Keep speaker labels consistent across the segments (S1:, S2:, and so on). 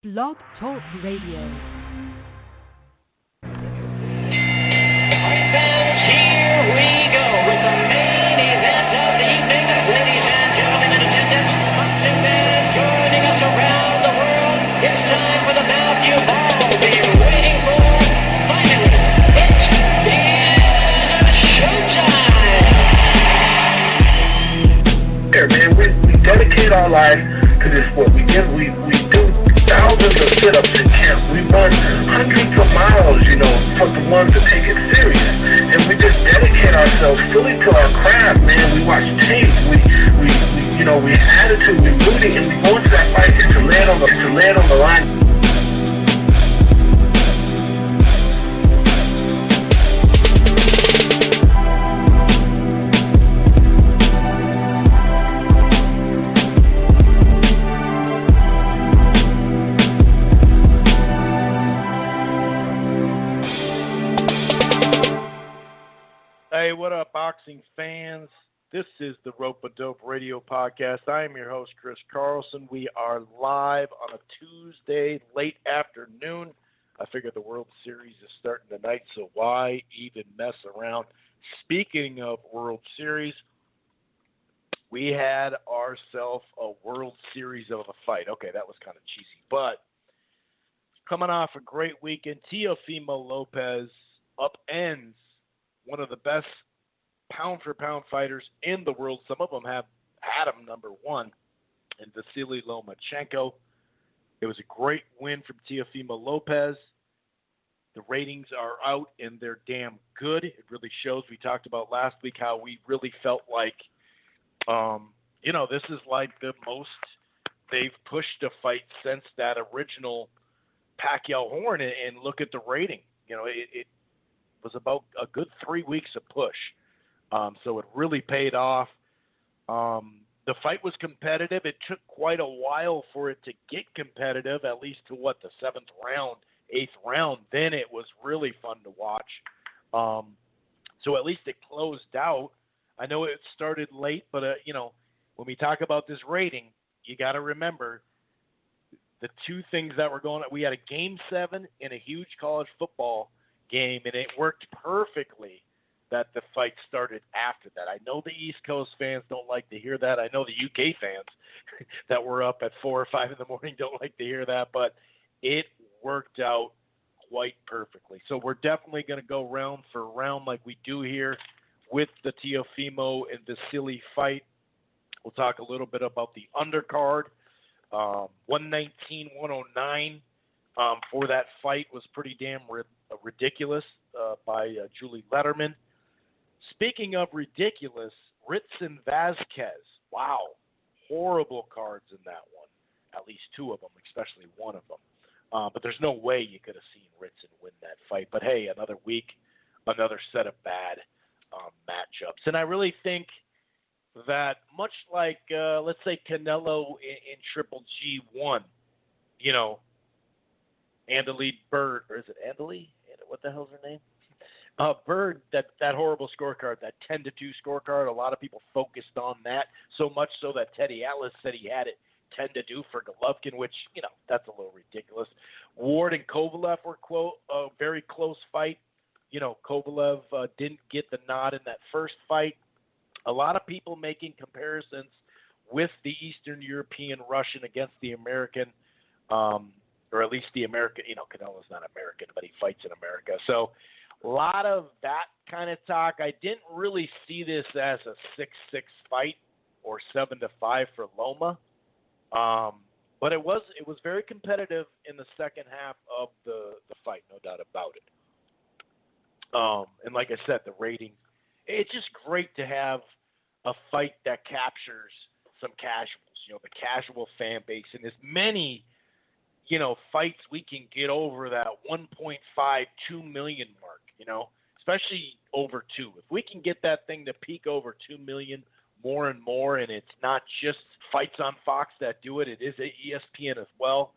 S1: Blog Talk Radio.
S2: Here we go with the main event of the evening. Ladies and gentlemen in attendance, boxing fans joining us around the world. It's time for the bout you've all been waiting for. Finally, it's showtime.
S3: Here, man, we dedicate our life to this sport. We do thousands of sit-ups in camp. We run hundreds of miles, for the ones that take it serious. And we just dedicate ourselves fully to our craft, man. We watch tape. We have attitude. We're rooting, and we go into that fight just to land on the line.
S4: Hey, what up, boxing fans? This is the Rope-A-Dope Radio Podcast. I am your host, Chris Carlson. We are live on a Tuesday late afternoon. I figure the World Series is starting tonight, so why even mess around? Speaking of World Series, we had ourselves a World Series of a fight. Okay, that was kind of cheesy, but coming off a great weekend, Teofimo Lopez upends one of the best pound-for-pound fighters in the world. Some of them have had him number one, and Vasily Lomachenko. It was a great win from Teofimo Lopez. The ratings are out, and they're damn good. It really shows. We talked about last week how we really felt like, this is like the most they've pushed a fight since that original Pacquiao-Horn, and look at the rating. It was about a good 3 weeks of push. So it really paid off. The fight was competitive. It took quite a while for it to get competitive, at least to the 7th round, 8th round. Then it was really fun to watch. So at least it closed out. I know it started late, but, when we talk about this rating, you got to remember the two things that were going on. We had a Game 7 in a huge college football game, and it worked perfectly that the fight started after that. I know the East Coast fans don't like to hear that. I know the UK fans that were up at 4 or 5 in the morning don't like to hear that, but it worked out quite perfectly. So we're definitely going to go round for round like we do here with the Teofimo and Vasily fight. We'll talk a little bit about the undercard. 119-109 for that fight was pretty damn ridiculous by Julie Letterman. Speaking of ridiculous, Ritson Vasquez. Wow. Horrible cards in that one. At least two of them, especially one of them. But there's no way you could have seen Ritson win that fight. But, hey, another week, another set of bad matchups. And I really think that much like, let's say, Canelo in Triple G1, Andale Bird, or is it Andale? What the hell's her name? Bird, that horrible scorecard, that 10-2 scorecard, a lot of people focused on that, so much so that Teddy Atlas said he had it 10-2 for Golovkin, which, that's a little ridiculous. Ward and Kovalev were, a very close fight. Kovalev didn't get the nod in that first fight. A lot of people making comparisons with the Eastern European Russian against the American, or at least the American, Canelo's not American, but he fights in America. So a lot of that kind of talk. I didn't really see this as a 6-6 fight or 7-5 for Loma. But it was very competitive in the second half of the fight, no doubt about it. And like I said, the rating, it's just great to have a fight that captures some casuals, the casual fan base, and as many fights we can get over that 1.5, 2 million mark, especially over 2. If we can get that thing to peak over 2 million more and more, and it's not just fights on Fox that do it, it is ESPN as well,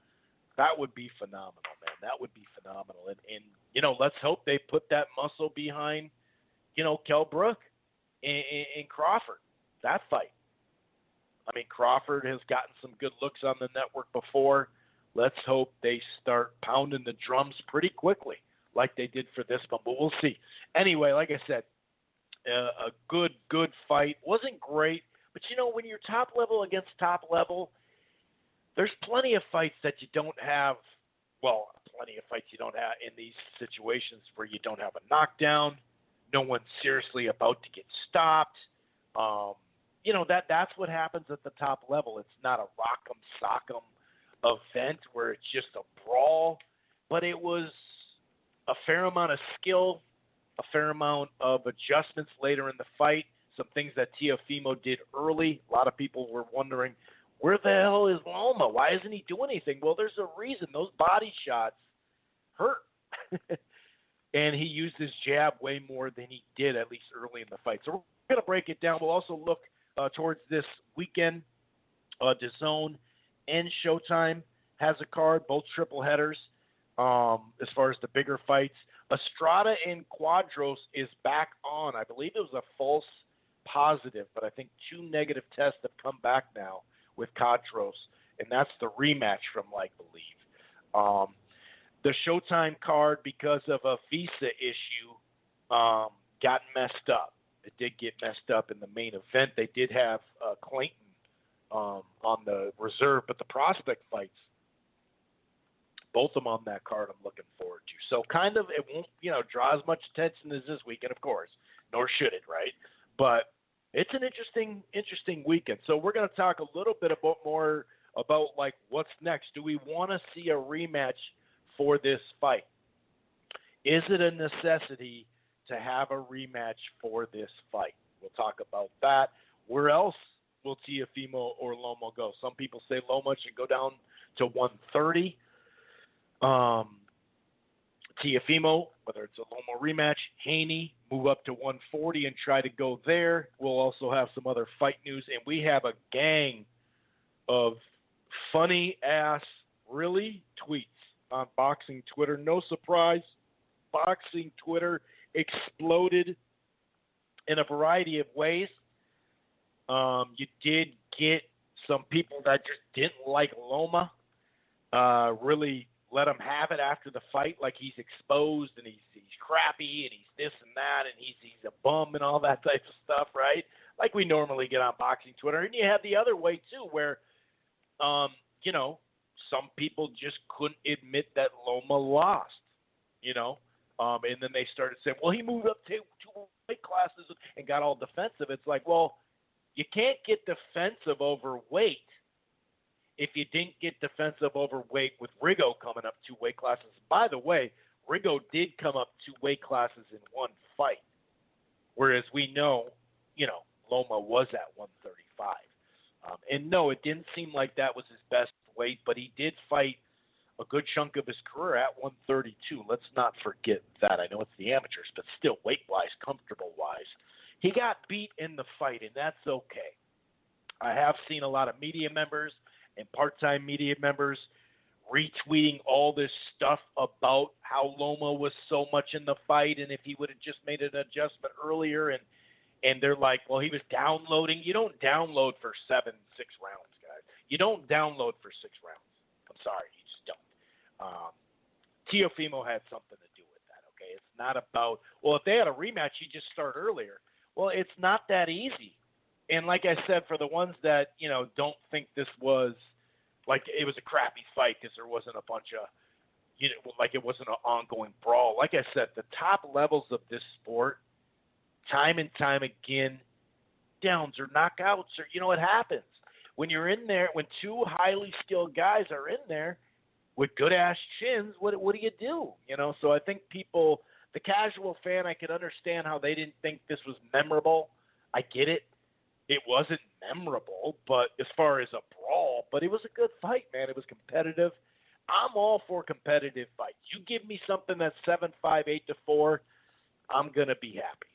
S4: that would be phenomenal, man. That would be phenomenal. And let's hope they put that muscle behind, Kell Brook and Crawford, that fight. I mean, Crawford has gotten some good looks on the network before. let's hope they start pounding the drums pretty quickly like they did for this one, but we'll see. Anyway, like I said, a good fight. Wasn't great, but when you're top level against top level, there's plenty of fights that you don't have. Well, plenty of fights you don't have in these situations where you don't have a knockdown. No one's seriously about to get stopped. That's what happens at the top level. It's not a rock'em sock'em event where it's just a brawl, but it was a fair amount of skill, a fair amount of adjustments later in the fight, some things that Teofimo did early. A lot of people were wondering, where the hell is Loma? Why isn't he doing anything? Well, there's a reason. Those body shots hurt. And he used his jab way more than he did, at least early in the fight. So we're going to break it down. We'll also look towards this weekend. DAZN and Showtime has a card, both triple headers, as far as the bigger fights. Estrada and Quadros is back on. I believe it was a false positive, but I think 2 negative tests have come back now with Quadros, and that's the rematch from, believe. The Showtime card, because of a visa issue, got messed up. It did get messed up in the main event. They did have Clayton on the reserve, but the prospect fights, both of them on that card, I'm looking forward to. So it won't, draw as much attention as this weekend, of course, nor should it, right? But it's an interesting weekend. So we're going to talk a little bit more about, what's next. Do we want to see a rematch for this fight? Is it a necessity to have a rematch for this fight? We'll talk about that. Where else will Teofimo or Loma go? Some people say Loma should go down to 130. Teofimo, whether it's a Loma rematch, Haney, move up to 140 and try to go there. We'll also have some other fight news, and we have a gang of funny-ass, really, tweets on boxing Twitter. No surprise, boxing Twitter exploded in a variety of ways. You did get some people that just didn't like Loma, really let him have it after the fight, like he's exposed and he's crappy and he's this and that and he's a bum and all that type of stuff, right? Like we normally get on boxing Twitter. And you have the other way too, where some people just couldn't admit that Loma lost, and then they started saying, well, he moved up to 2 weight classes and got all defensive. It's like, well, you can't get defensive over weight if you didn't get defensive over weight with Rigo coming up 2 weight classes. By the way, Rigo did come up 2 weight classes in one fight, whereas we know, Loma was at 135. And no, it didn't seem like that was his best weight, but he did fight a good chunk of his career at 132. Let's not forget that. I know it's the amateurs, but still, weight-wise, comfortable-wise, he got beat in the fight, and that's okay. I have seen a lot of media members and part-time media members retweeting all this stuff about how Loma was so much in the fight, and if he would have just made an adjustment earlier, and they're like, well, he was downloading. You don't download for 7-6 rounds, guys. You don't download for 6 rounds. I'm sorry, you just don't. Teofimo had something to do with that, okay? It's not about, well, if they had a rematch, you just start earlier. Well, it's not that easy. And like I said, for the ones that, don't think this was, it was a crappy fight because there wasn't a bunch of, it wasn't an ongoing brawl. Like I said, the top levels of this sport, time and time again, downs or knockouts or, it happens. When you're in there, when 2 highly skilled guys are in there with good-ass chins, what do you do? So I think people, the casual fan, I could understand how they didn't think this was memorable. I get it. It wasn't memorable, but as far as a brawl, but it was a good fight, man. It was competitive. I'm all for competitive fights. You give me something that's 7-5, 8-4, I'm going to be happy.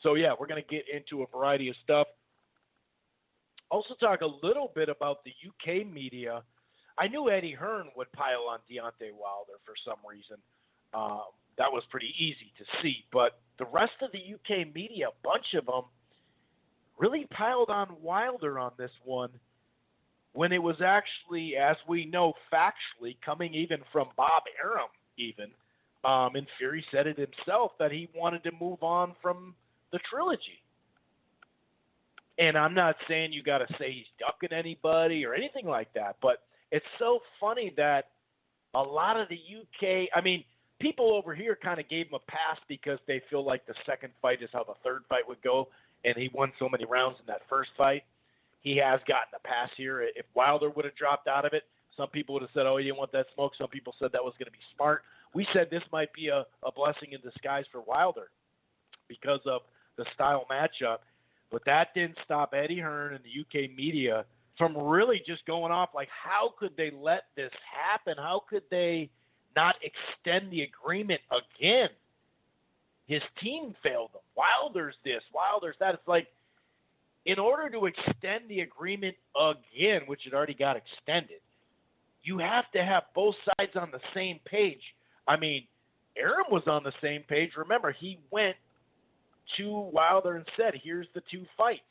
S4: So, yeah, we're going to get into a variety of stuff. Also talk a little bit about the UK media. I knew Eddie Hearn would pile on Deontay Wilder for some reason. That was pretty easy to see. But the rest of the UK media, a bunch of them, really piled on Wilder on this one. when it was actually, as we know, factually coming even from Bob Arum, even, and Fury said it himself that he wanted to move on from the trilogy. And I'm not saying you got to say he's ducking anybody or anything like that, but it's so funny that a lot of the UK, I mean, people over here kind of gave him a pass because they feel like the second fight is how the third fight would go, and he won so many rounds in that first fight. He has gotten a pass here. If Wilder would have dropped out of it, some people would have said, oh, he didn't want that smoke. Some people said that was going to be smart. We said this might be a blessing in disguise for Wilder because of the style matchup. But that didn't stop Eddie Hearn and the UK media from really just going off like, how could they let this happen? How could they not extend the agreement again? His team failed them. Wilder's this, Wilder's that. It's like, in order to extend the agreement again, which had already got extended, you have to have both sides on the same page. I mean, Arum was on the same page. Remember, he went to Wilder and said, here's the two fights.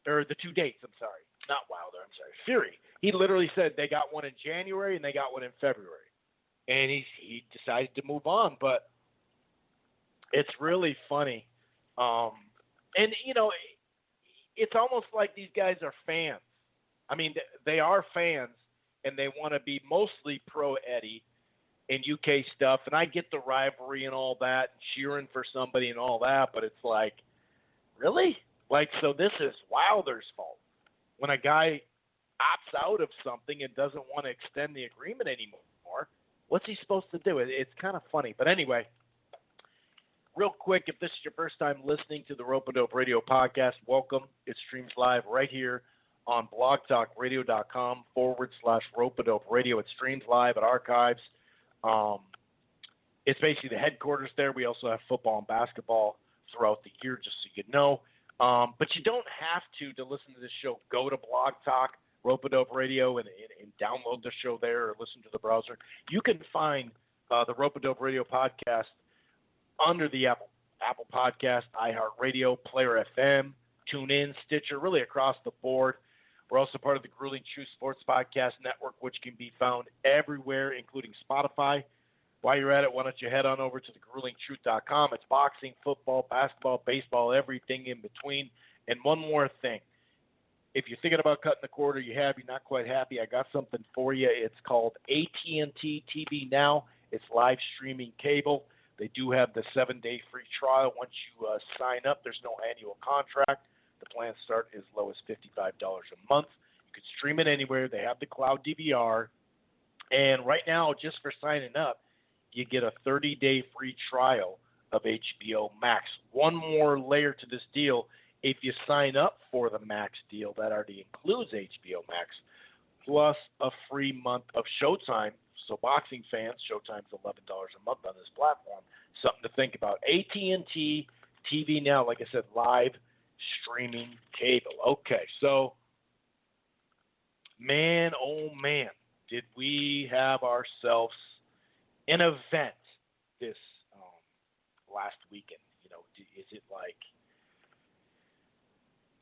S4: Or the 2 dates, I'm sorry. Not Wilder, I'm sorry. Fury. He literally said they got one in January and they got one in February. And he decided to move on. But it's really funny. And, you know, it's almost like these guys are fans. I mean, they are fans, and they want to be mostly pro-Eddie and UK stuff. And I get the rivalry and all that, and cheering for somebody and all that, but it's like, really? Like, so this is Wilder's fault. When a guy opts out of something and doesn't want to extend the agreement anymore, what's he supposed to do? It's kind of funny. But anyway, real quick, if this is your first time listening to the Rope-A-Dope Radio podcast, welcome. It streams live right here on blogtalkradio.com/Rope-A-Dope Radio. It streams live at archives. It's basically the headquarters there. We also have football and basketball throughout the year, just so you know. But you don't have to listen to this show. Go to Blog Talk, Rope-A-Dope Radio, and download the show there or listen to the browser. You can find the Rope-A-Dope Radio podcast under the Apple Podcast, iHeartRadio, Player FM, TuneIn, Stitcher, really across the board. We're also part of the Grueling Truth Sports Podcast Network, which can be found everywhere, including Spotify. While you're at it, why don't you head on over to thegruelingtruth.com. It's boxing, football, basketball, baseball, everything in between. And one more thing. If you're thinking about cutting the cord or you're not quite happy, I got something for you. It's called AT&T TV Now. It's live streaming cable. They do have the 7-day free trial. Once you sign up, there's no annual contract. The plans start as low as $55 a month. You can stream it anywhere. They have the cloud DVR. And right now, just for signing up, you get a 30-day free trial of HBO Max. One more layer to this deal. If you sign up for the Max deal, that already includes HBO Max, plus a free month of Showtime. So boxing fans, Showtime's $11 a month on this platform. Something to think about. AT&T TV Now, like I said, live streaming cable. Okay, so man, oh man, did we have ourselves an event this last weekend. You know, is it like,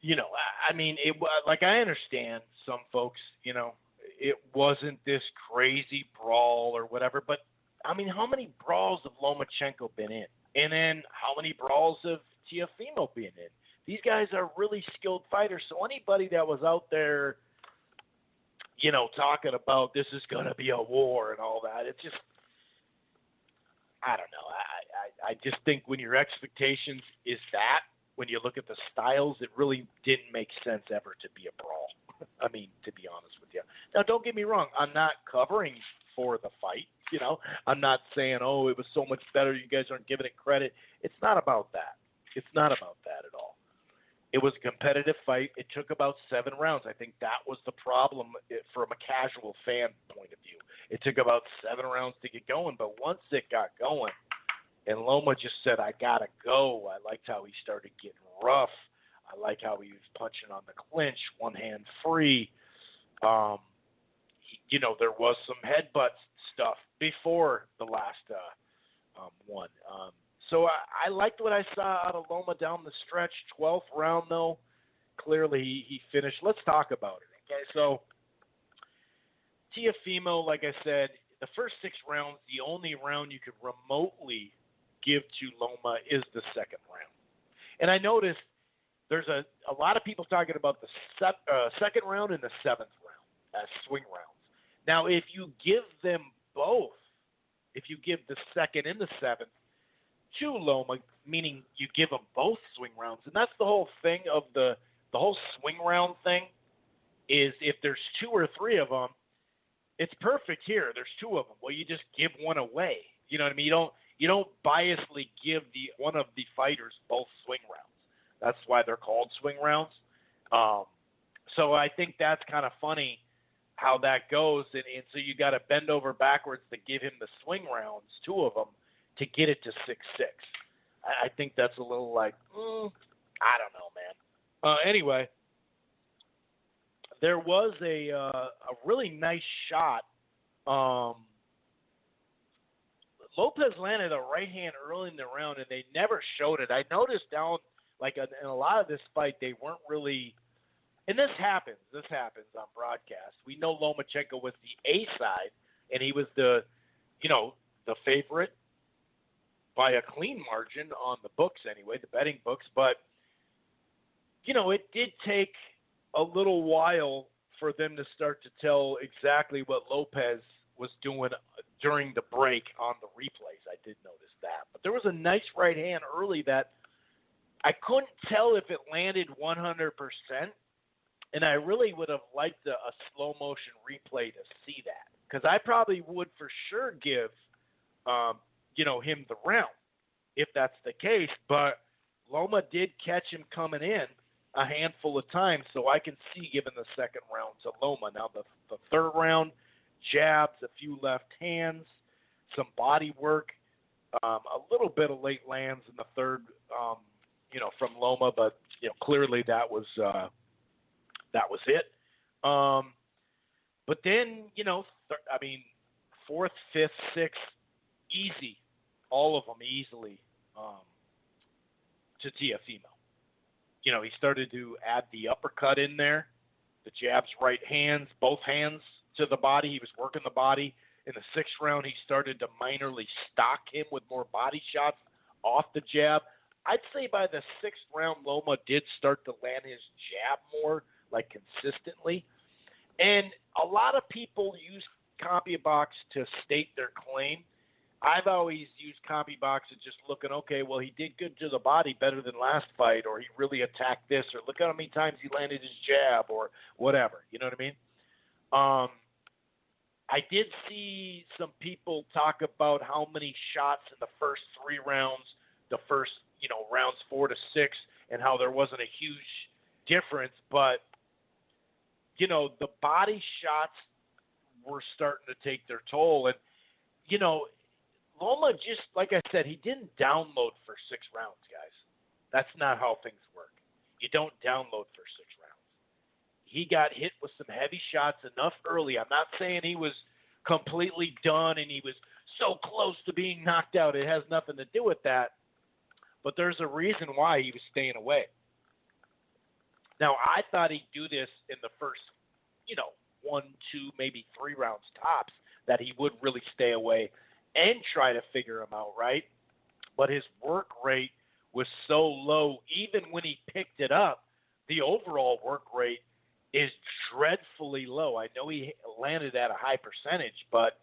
S4: you know, I mean, it like I understand some folks, you know, it wasn't this crazy brawl or whatever, but I mean, how many brawls have Lomachenko been in? And then how many brawls have Teofimo been in? These guys are really skilled fighters, so anybody that was out there, you know, talking about this is going to be a war and all that, it's just, I don't know. I just think when your expectations is that, when you look at the styles, it really didn't make sense ever to be a brawl. I mean, to be honest with you. Now, don't get me wrong. I'm not covering for the fight. You know, I'm not saying, oh, it was so much better. You guys aren't giving it credit. It's not about that. It's not about that at all. It was a competitive fight. It took about 7 rounds. I think that was the problem from a casual fan point of view. It took about 7 rounds to get going, but once it got going, and Loma just said, I got to go. I liked how he started getting rough. I like how he was punching on the clinch, one hand free. You know, there was some headbutt stuff before the last one. So I liked what I saw out of Loma down the stretch. 12th round, though, clearly he finished. Let's talk about it, Okay, so Teofimo, like I said, the first 6 rounds, the only round you could remotely give to Loma is the second round. And I noticed there's a lot of people talking about the second round and the 7th round as swing rounds. Now, if you give them both, if you give the second and the 7th to Loma, meaning you give them both swing rounds, and that's the whole thing of the whole swing round thing is if there's 2 or 3 of them, it's perfect here. There's 2 of them. Well, you just give one away. You know what I mean? You don't biasly give one of the fighters both swing rounds. That's why they're called swing rounds. So I think that's kind of funny how that goes. And so you got to bend over backwards to give him the swing rounds, 2 of them, to get it to 6-6. I think that's a little like, I don't know, man. Anyway, there was a really nice shot. Lopez landed a right hand early in the round, and they never showed it. I noticed down, like in a lot of this fight, they weren't really. And this happens on broadcast. We know Lomachenko was the A side, and he was the favorite by a clean margin on the books anyway, the betting books. But, it did take a little while for them to start to tell exactly what Lopez was doing during the break on the replays. I did notice that. But there was a nice right hand early that I couldn't tell if it landed 100%. And I really would have liked a slow motion replay to see that, because I probably would for sure give, him the round if that's the case. But Loma did catch him coming in a handful of times, so I can see giving the second round to Loma. Now the third round, jabs, a few left hands, some body work, a little bit of late lands in the third, from Loma, but clearly that was it. But then, fourth, fifth, sixth, easy. All of them easily to Teofimo. He started to add the uppercut in there, the jabs, right hands, both hands to the body. He was working the body. In the 6th round, he started to minorly stock him with more body shots off the jab. I'd say by the 6th round, Loma did start to land his jab more, like consistently. And a lot of people use CompuBox to state their claim. I've always used CompuBox as just looking, okay, well, he did good to the body, better than last fight, or he really attacked this, or look how many times he landed his jab, or whatever. You know what I mean? I did see some people talk about how many shots in the first 3 rounds, the first, rounds 4 to 6, and how there wasn't a huge difference, but the body shots were starting to take their toll. And, Loma just, like I said, he didn't download for 6 rounds, guys. That's not how things work. You don't download for 6 rounds. He got hit with some heavy shots enough early. I'm not saying he was completely done and he was so close to being knocked out. It has nothing to do with that. But there's a reason why he was staying away. Now, I thought he'd do this in the first, 1, 2, maybe 3 rounds tops, that he would really stay away and try to figure him out, right? But his work rate was so low, even when he picked it up, the overall work rate is dreadfully low. I know he landed at a high percentage, but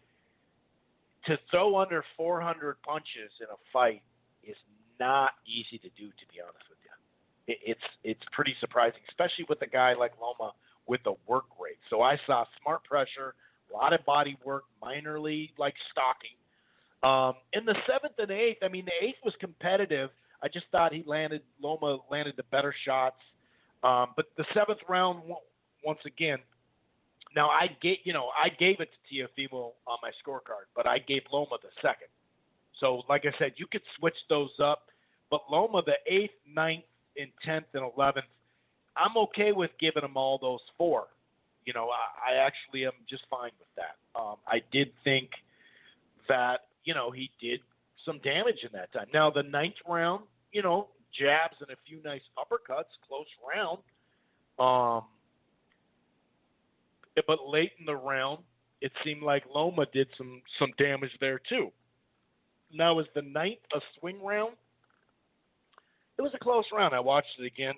S4: to throw under 400 punches in a fight is not easy to do, to be honest with you. It's pretty surprising, especially with a guy like Loma with the work rate. So I saw smart pressure, a lot of body work, minorly like stalking. In the 7th and 8th, the 8th was competitive. I just thought Loma landed the better shots. But the 7th round, once again, now I gave it to Teofimo on my scorecard, but I gave Loma the 2nd. So, like I said, you could switch those up. But Loma, the 8th, 9th, and 10th, and 11th, I'm okay with giving them all those 4. I actually am just fine with that. I did think that, he did some damage in that time. Now, the 9th round, jabs and a few nice uppercuts, close round. but late in the round, it seemed like Loma did some damage there too. Now, as the ninth a swing round? It was a close round. I watched it again.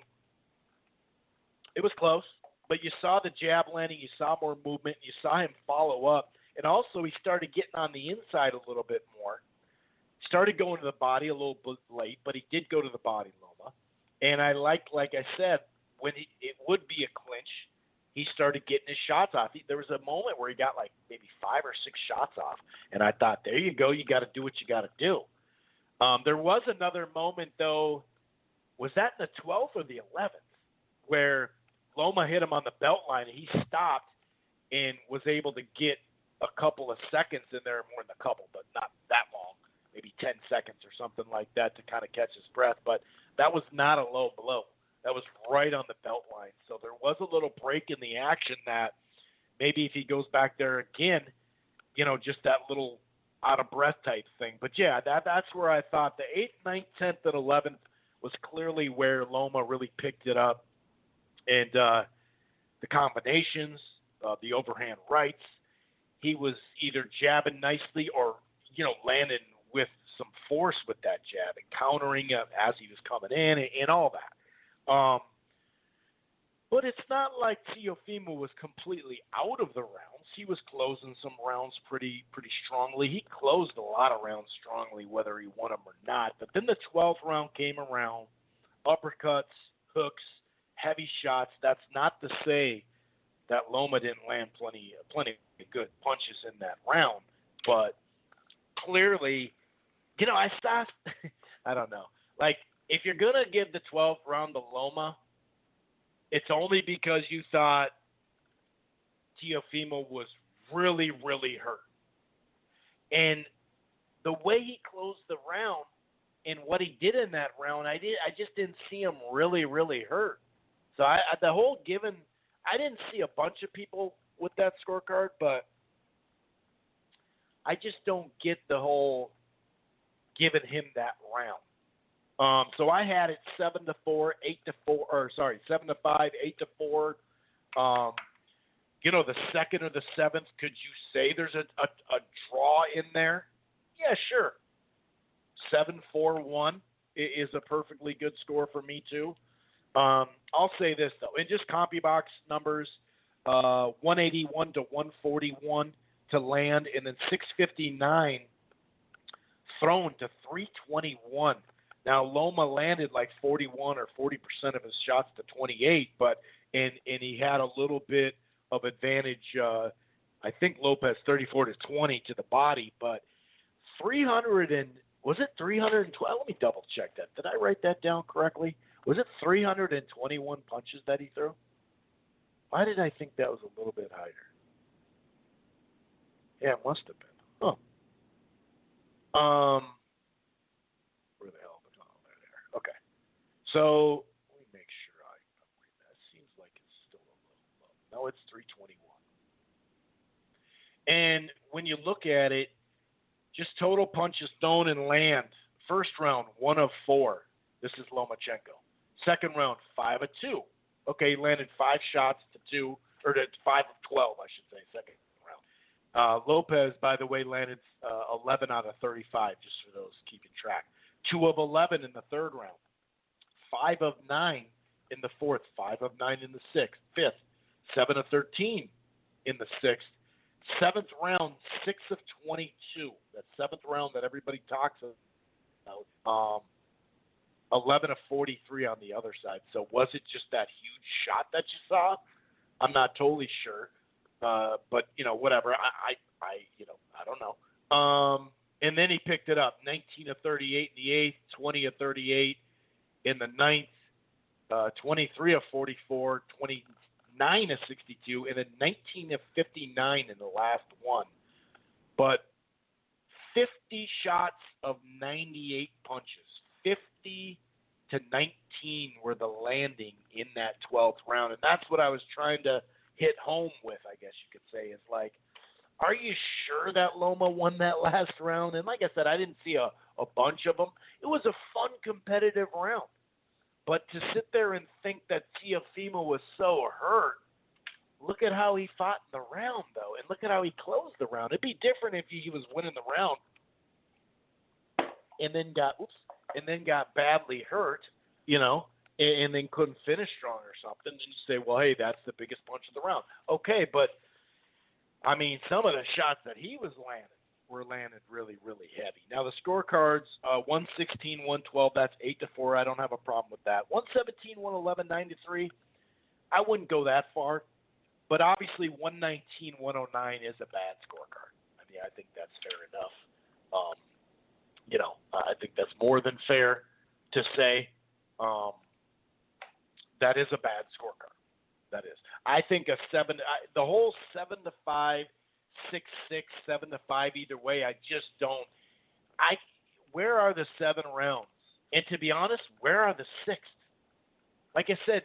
S4: It was close, but you saw the jab landing, you saw more movement, you saw him follow up, and also he started getting on the inside a little bit more. Started going to the body a little bit late, but he did go to the body, Loma. And I liked, like I said, when it would be a clinch, he started getting his shots off. There was a moment where he got like maybe 5 or 6 shots off, and I thought, there you go, you got to do what you got to do. There was another moment, though. Was that in the 12th or the 11th, where Loma hit him on the belt line, and he stopped and was able to get a couple of seconds in there, more than a couple, but not that long, maybe 10 seconds or something like that to kind of catch his breath. But that was not a low blow. That was right on the belt line. So there was a little break in the action that maybe if he goes back there again, just that little out-of-breath type thing. But, yeah, that's where I thought the 8th, 9th, 10th, and 11th was clearly where Loma really picked it up. And the combinations, the overhand rights, he was either jabbing nicely or, landing with some force with that jab and countering as he was coming in and all that. But it's not like Teofimo was completely out of the rounds. He was closing some rounds pretty strongly. He closed a lot of rounds strongly, whether he won them or not. But then the 12th round came around, uppercuts, hooks, heavy shots. That's not to say that Loma didn't land plenty of good punches in that round. But clearly, I stopped. I don't know. Like, if you're going to give the 12th round to Loma, it's only because you thought Teofimo was really, really hurt. And the way he closed the round and what he did in that round, I just didn't see him really, really hurt. So I didn't see a bunch of people with that scorecard, but I just don't get the whole giving him that round. So I had it 7-4, 7-5, 8-4. The second or the seventh, could you say there's a draw in there? Yeah, sure. 7-4-1 is a perfectly good score for me too. I'll say this though, in just CompuBox numbers, 181 to 141 to land, and then 659 thrown to 321. Now, Loma landed like 41 or 40% of his shots to 28, and he had a little bit of advantage. I think Lopez 34 to 20 to the body, but 312? Let me double check that. Did I write that down correctly? Was it 321 punches that he threw? Why did I think that was a little bit higher? Yeah, it must have been. Huh. Where the hell is it? Oh, there. Okay. So let me make sure I read that. Seems like it's still a little low. No, it's 321. And when you look at it, just total punches thrown and land. First round, 1 of 4. This is Lomachenko. Second round, 5 of 2. Okay, he landed 5 shots to 2, or to 5 of 12, I should say, second round. Lopez, by the way, landed 11 out of 35, just for those keeping track. 2 of 11 in the third round. 5 of 9 in the fourth. 5 of 9 in the fifth. 7 of 13 in the sixth. Seventh round, 6 of 22. That seventh round that everybody talks about. 11 of 43 on the other side. So was it just that huge shot that you saw? I'm not totally sure. But, whatever. I don't know. And then he picked it up. 19 of 38 in the eighth, 20 of 38 in the ninth, 23 of 44, 29 of 62, and then 19 of 59 in the last one. But 50 shots of 98 punches. 50 to 19 were the landing in that 12th round. And that's what I was trying to hit home with, I guess you could say, is like, are you sure that Loma won that last round? And like I said, I didn't see a bunch of them. It was a fun, competitive round. But to sit there and think that Teofimo was so hurt, look at how he fought in the round, though, and look at how he closed the round. It'd be different if he was winning the round and then got badly hurt, and then couldn't finish strong or something. And you say, well, hey, that's the biggest punch of the round. Okay, but I mean, some of the shots that he was landing were landed really, really heavy. Now the scorecards, 116, 112, that's 8-4. I don't have a problem with that. 117, 111, 9-3. I wouldn't go that far, but obviously 119, 109 is a bad scorecard. I mean, I think that's fair enough. I think that's more than fair to say. That is a bad scorecard. That is. I think the whole 7-5, 6-6, 7-5 either way. I just don't. Where are the 7 rounds? And to be honest, where are the 6th? Like I said,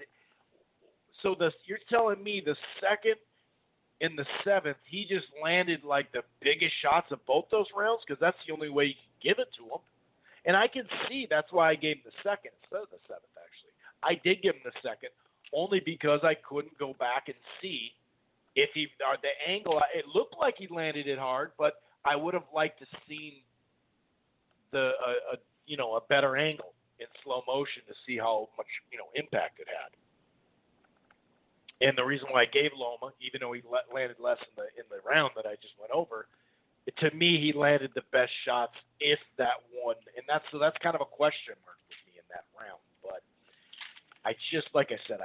S4: so you're telling me the 2nd and the 7th, he just landed like the biggest shots of both those rounds, because that's the only way you can give it to him. And I can see that's why I gave him the 2nd instead of the 7th. Actually, I did give him the 2nd only because I couldn't go back and see if the angle. It looked like he landed it hard, but I would have liked to seen a better angle in slow motion to see how much impact it had. And the reason why I gave Loma, even though he landed less in the round that I just went over, to me he landed the best shots, if that one. And that's kind of a question mark with me in that round. But I just, like I said,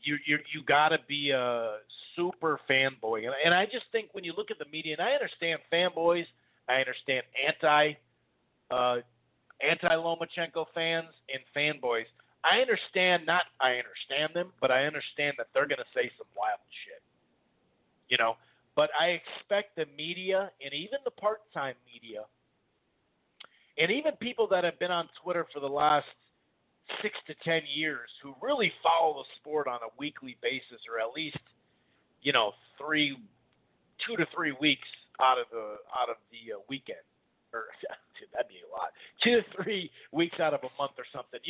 S4: you got to be a super fanboy, and I just think when you look at the media, and I understand fanboys, I understand anti Lomachenko fans and fanboys. I understand them, but I understand that they're going to say some wild shit, But I expect the media, and even the part-time media, and even people that have been on Twitter for the last 6 to 10 years, who really follow the sport on a weekly basis, or at least 2 to 3 weeks out of the weekend, or that'd be a lot, 2 to 3 weeks out of a month or something.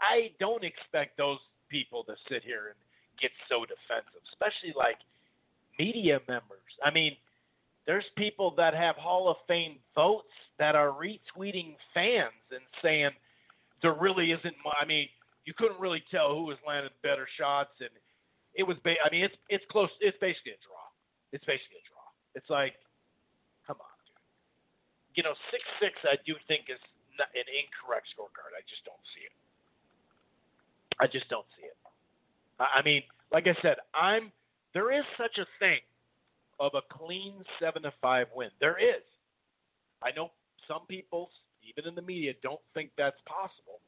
S4: I don't expect those people to sit here and get so defensive, especially like media members. I mean, there's people that have Hall of Fame votes that are retweeting fans and saying there really isn't. I mean, you couldn't really tell who was landing better shots, and it was. It's close. It's basically a draw. It's like, come on, dude. 6-6. I do think is an incorrect scorecard. I just don't see it. I mean, like I said, there is such a thing of a clean 7-5 win. There is. I know some people, even in the media, don't think that's possible.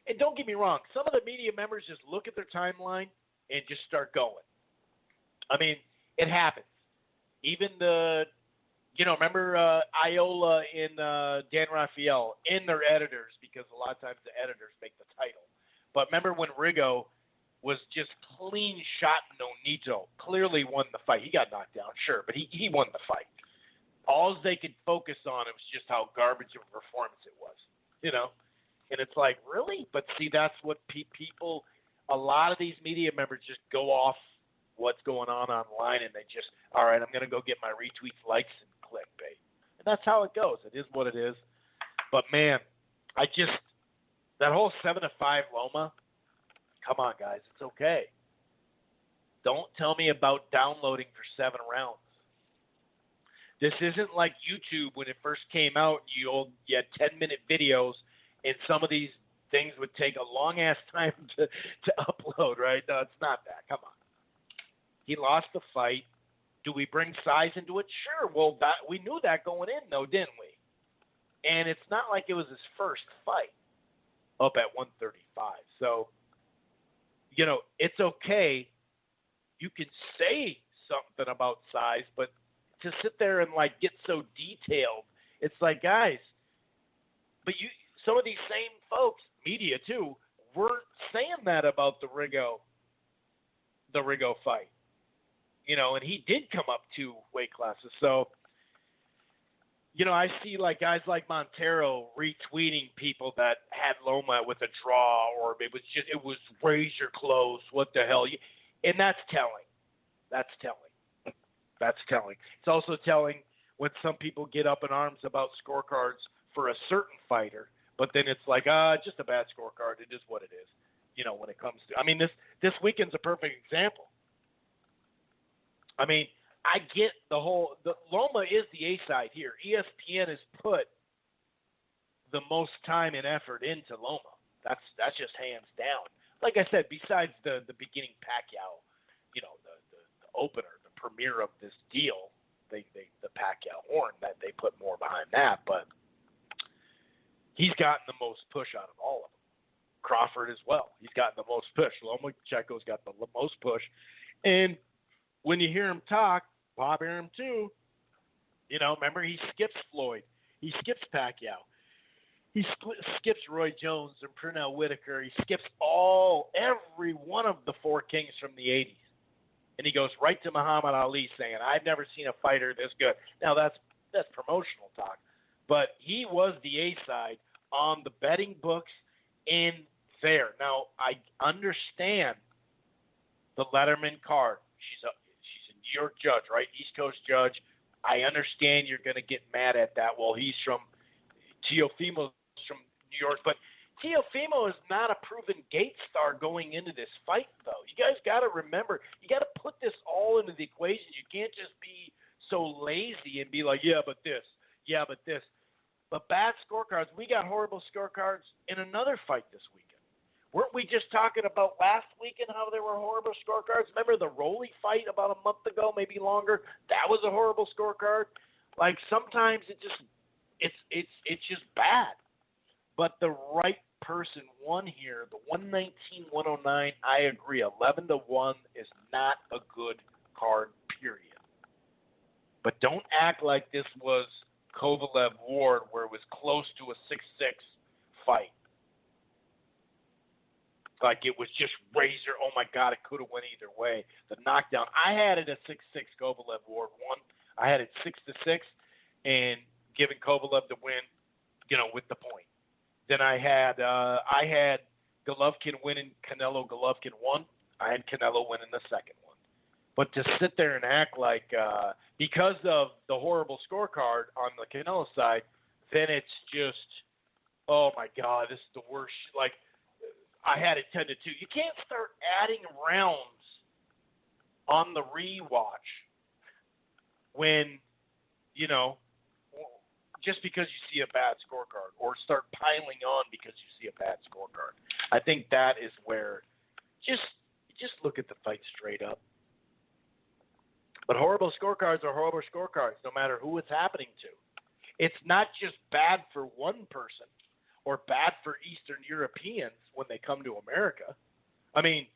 S4: And don't get me wrong, some of the media members just look at their timeline and just start going. I mean, it happens. Even remember Iola and Dan Raphael in their editors, because a lot of times the editors make the title. But remember when Rigo was just clean shot Nonito, clearly won the fight. He got knocked down, sure, but he won the fight. All they could focus on, it was just how garbage of a performance it was, And it's like, really? But see, that's what people, a lot of these media members just go off what's going on online, and they just, all right, I'm going to go get my retweets, likes, and clickbait. And that's how it goes. It is what it is. But, man, that whole 7-5 Loma, come on, guys, it's okay. Don't tell me about downloading for 7 rounds. This isn't like YouTube when it first came out. You had 10-minute videos, and some of these things would take a long-ass time to upload, right? No, it's not that. Come on. He lost the fight. Do we bring size into it? Sure. Well, we knew that going in, though, didn't we? And it's not like it was his first fight up at 135. So, it's okay. You can say something about size, but to sit there and get so detailed, it's like, guys, but some of these same folks, media too, weren't saying that about the Rigo fight, and he did come up 2 weight classes. So, I see guys like Montero retweeting people that had Loma with a draw, or it was razor close. What the hell? And that's telling. That's telling. That's telling. It's also telling when some people get up in arms about scorecards for a certain fighter, but then it's like, just a bad scorecard. It is what it is. When it comes to, I mean, this weekend's a perfect example. I mean, I get the Loma is the A side here. ESPN has put the most time and effort into Loma. That's just hands down. Like I said, besides the beginning Pacquiao, the opener, the premiere of this deal, the Pacquiao horn, that they put more behind that, but he's gotten the most push out of all of them. Crawford as well. He's gotten the most push. Lomachenko's got the most push. And when you hear him talk, Bob Arum too, remember he skips Floyd. He skips Pacquiao. He skips Roy Jones and Pernell Whitaker. He skips every one of the four kings from the 80s. And he goes right to Muhammad Ali saying, I've never seen a fighter this good. Now that's promotional talk. But he was the A side on the betting books in there. Now, I understand the Letterman card. She's a New York judge, right? East Coast judge. I understand you're going to get mad at that. Well, he's from Teofimo's from New York, but Teofimo is not a proven gate star going into this fight, though. You guys got to remember, you got to put this all into the equation. You can't just be so lazy and be like, yeah, but this. But bad scorecards, we got horrible scorecards in another fight this weekend. Weren't we just talking about last weekend how there were horrible scorecards? Remember the Rolly fight about a month ago, maybe longer? That was a horrible scorecard. Like sometimes it's just bad. But the right person won here. The 119-109, I agree. 11-1 is not a good card, period. But don't act like this was Kovalev Ward, where it was close to a 6-6 fight. Like it was just razor. Oh my God, it could have went either way. The knockdown. I had it at 6-6. Kovalev Ward won. I had it 6-6, and giving Kovalev the win, with the point. Then I had Golovkin winning. Canelo Golovkin won. I had Canelo winning the second one. But to sit there and act like because of the horrible scorecard on the Canelo side, then it's just, oh my God, this is the worst. Like I had it 10-2. You can't start adding rounds on the rewatch when just because you see a bad scorecard, or start piling on because you see a bad scorecard. I think that is where just look at the fight straight up. But horrible scorecards are horrible scorecards, no matter who it's happening to. It's not just bad for one person or bad for Eastern Europeans when they come to America. I mean,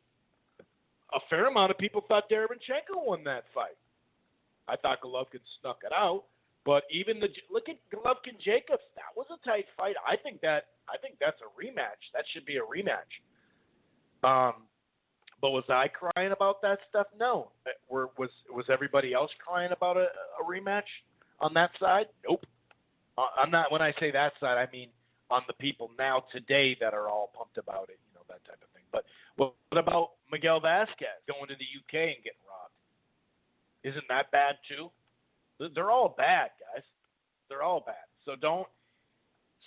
S4: a fair amount of people thought Derevyanchenko won that fight. I thought Golovkin snuck it out. But look at Golovkin Jacobs. That was a tight fight. I think that's a rematch. That should be a rematch. But was I crying about that stuff? No. Was everybody else crying about a rematch on that side? Nope. I'm not. When I say that side, I mean on the people now today that are all pumped about it. That type of thing. But what about Miguel Vasquez going to the UK and getting robbed? Isn't that bad too? They're all bad, guys. They're all bad. So don't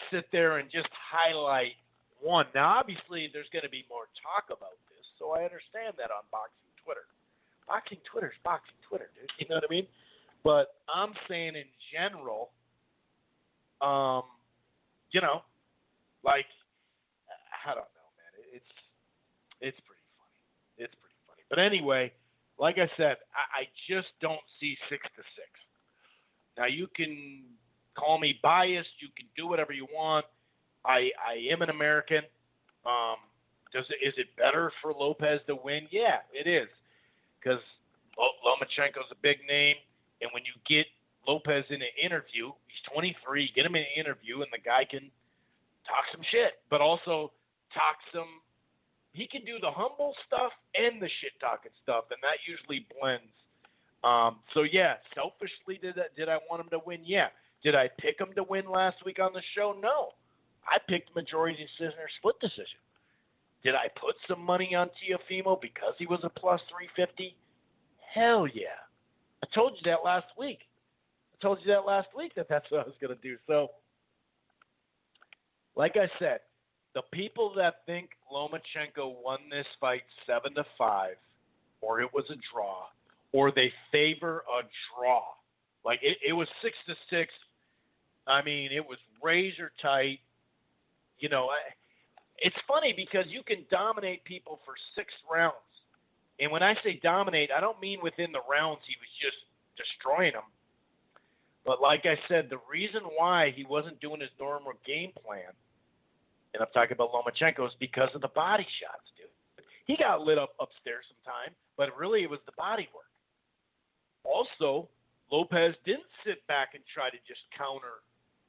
S4: sit there and just highlight one. Now, obviously, there's going to be more talk about this, so I understand that on Boxing Twitter. Boxing Twitter's Boxing Twitter, dude. You know what I mean? But I'm saying in general, like, I don't know, man. It's pretty funny. It's pretty funny. But anyway, like I said, I just don't see 6-6. Now, you can call me biased. You can do whatever you want. I am an American. Is it better for Lopez to win? Yeah, it is. Because Lomachenko's a big name. And when you get Lopez in an interview, he's 23, get him in an interview, and the guy can talk some shit. But also talk some – he can do the humble stuff and the shit-talking stuff, and that usually blends. So, yeah, selfishly, did I want him to win? Yeah. Did I pick him to win last week on the show? No. I picked majority decision or split decision. Did I put some money on Teofimo because he was a plus 350? Hell yeah. I told you that last week. That's what I was going to do. So, like I said, the people that think Lomachenko won this fight 7-5, or it was a draw, or they favor a draw, like it was 6-6. I mean, it was razor tight. You know, it's funny because you can dominate people for 6 rounds. And when I say dominate, I don't mean within the rounds he was just destroying them. But like I said, the reason why he wasn't doing his normal game plan, and I'm talking about Lomachenko, is because of the body shots, dude. He got lit up upstairs sometime, but really it was the body work. Also, Lopez didn't sit back and try to just counter.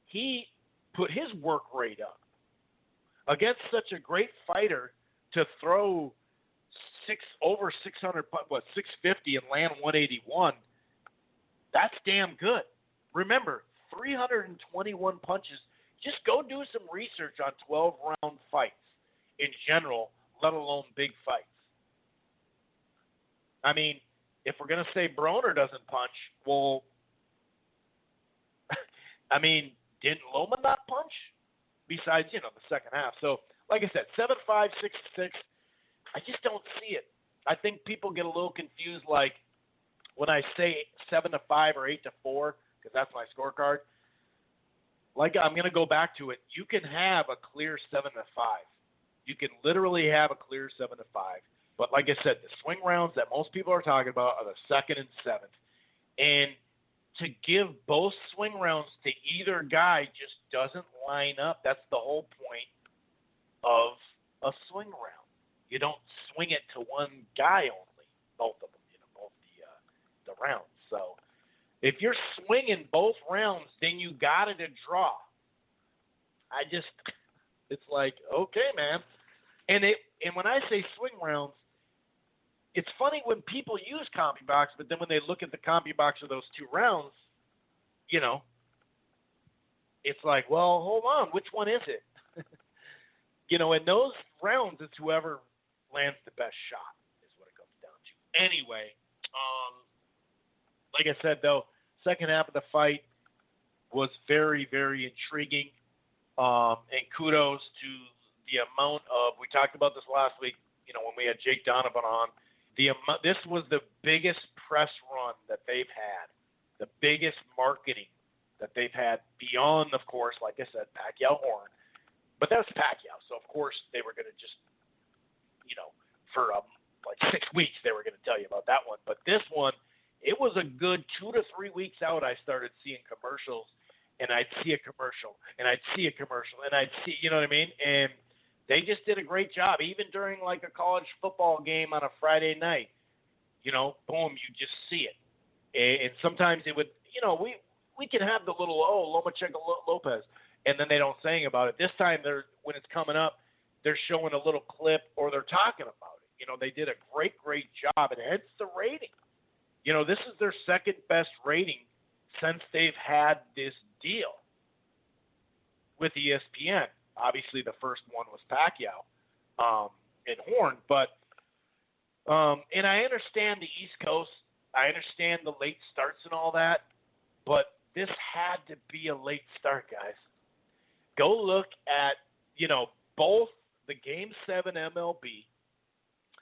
S4: He put his work rate up. Against such a great fighter to throw over 600, 650 and land 181, that's damn good. Remember, 321 punches. Just go do some research on 12-round fights in general, let alone big fights. I mean, if we're going to say Broner doesn't punch, well, I mean, didn't Loma not punch? Besides, the second half. So, like I said, 7-5, 6-6, I just don't see it. I think people get a little confused, like when I say 7-5 or 8-4, because that's my scorecard. Like, I'm going to go back to it. You can have a clear 7-5. You can literally have a clear 7-5. But like I said, the swing rounds that most people are talking about are the 2nd and 7th. And to give both swing rounds to either guy just doesn't line up. That's the whole point of a swing round. You don't swing it to one guy only, both of them, both the rounds. So if you're swinging both rounds, then you got it a draw. It's like, okay, man. And when I say swing rounds, it's funny when people use CompuBox, but then when they look at the CompuBox of those 2 rounds, it's like, well, hold on, which one is it? In those rounds, it's whoever lands the best shot is what it comes down to. Anyway, like I said, though, second half of the fight was very, very intriguing, and kudos to the amount of, we talked about this last week, when we had Jake Donovan on, this was the biggest press run that they've had, the biggest marketing that they've had beyond, of course, like I said, Pacquiao Horn. But that's Pacquiao, so of course they were going to just, for like 6 weeks they were going to tell you about that one. But this one, it was a good 2 to 3 weeks out. I started seeing commercials, and I'd see a commercial, and I'd see a commercial, and I'd see, you know what I mean? And they just did a great job, even during like a college football game on a Friday night. Boom, you just see it. And sometimes it would, we can have the little, Lomachenko Lopez, and then they don't say anything about it. This time, when it's coming up, they're showing a little clip or they're talking about it. They did a great job, and hence the rating. This is their second best rating since they've had this deal with ESPN. Obviously, the first one was Pacquiao and Horn, but and I understand the East Coast. I understand the late starts and all that, but this had to be a late start, guys. Go look at, both the Game 7 MLB,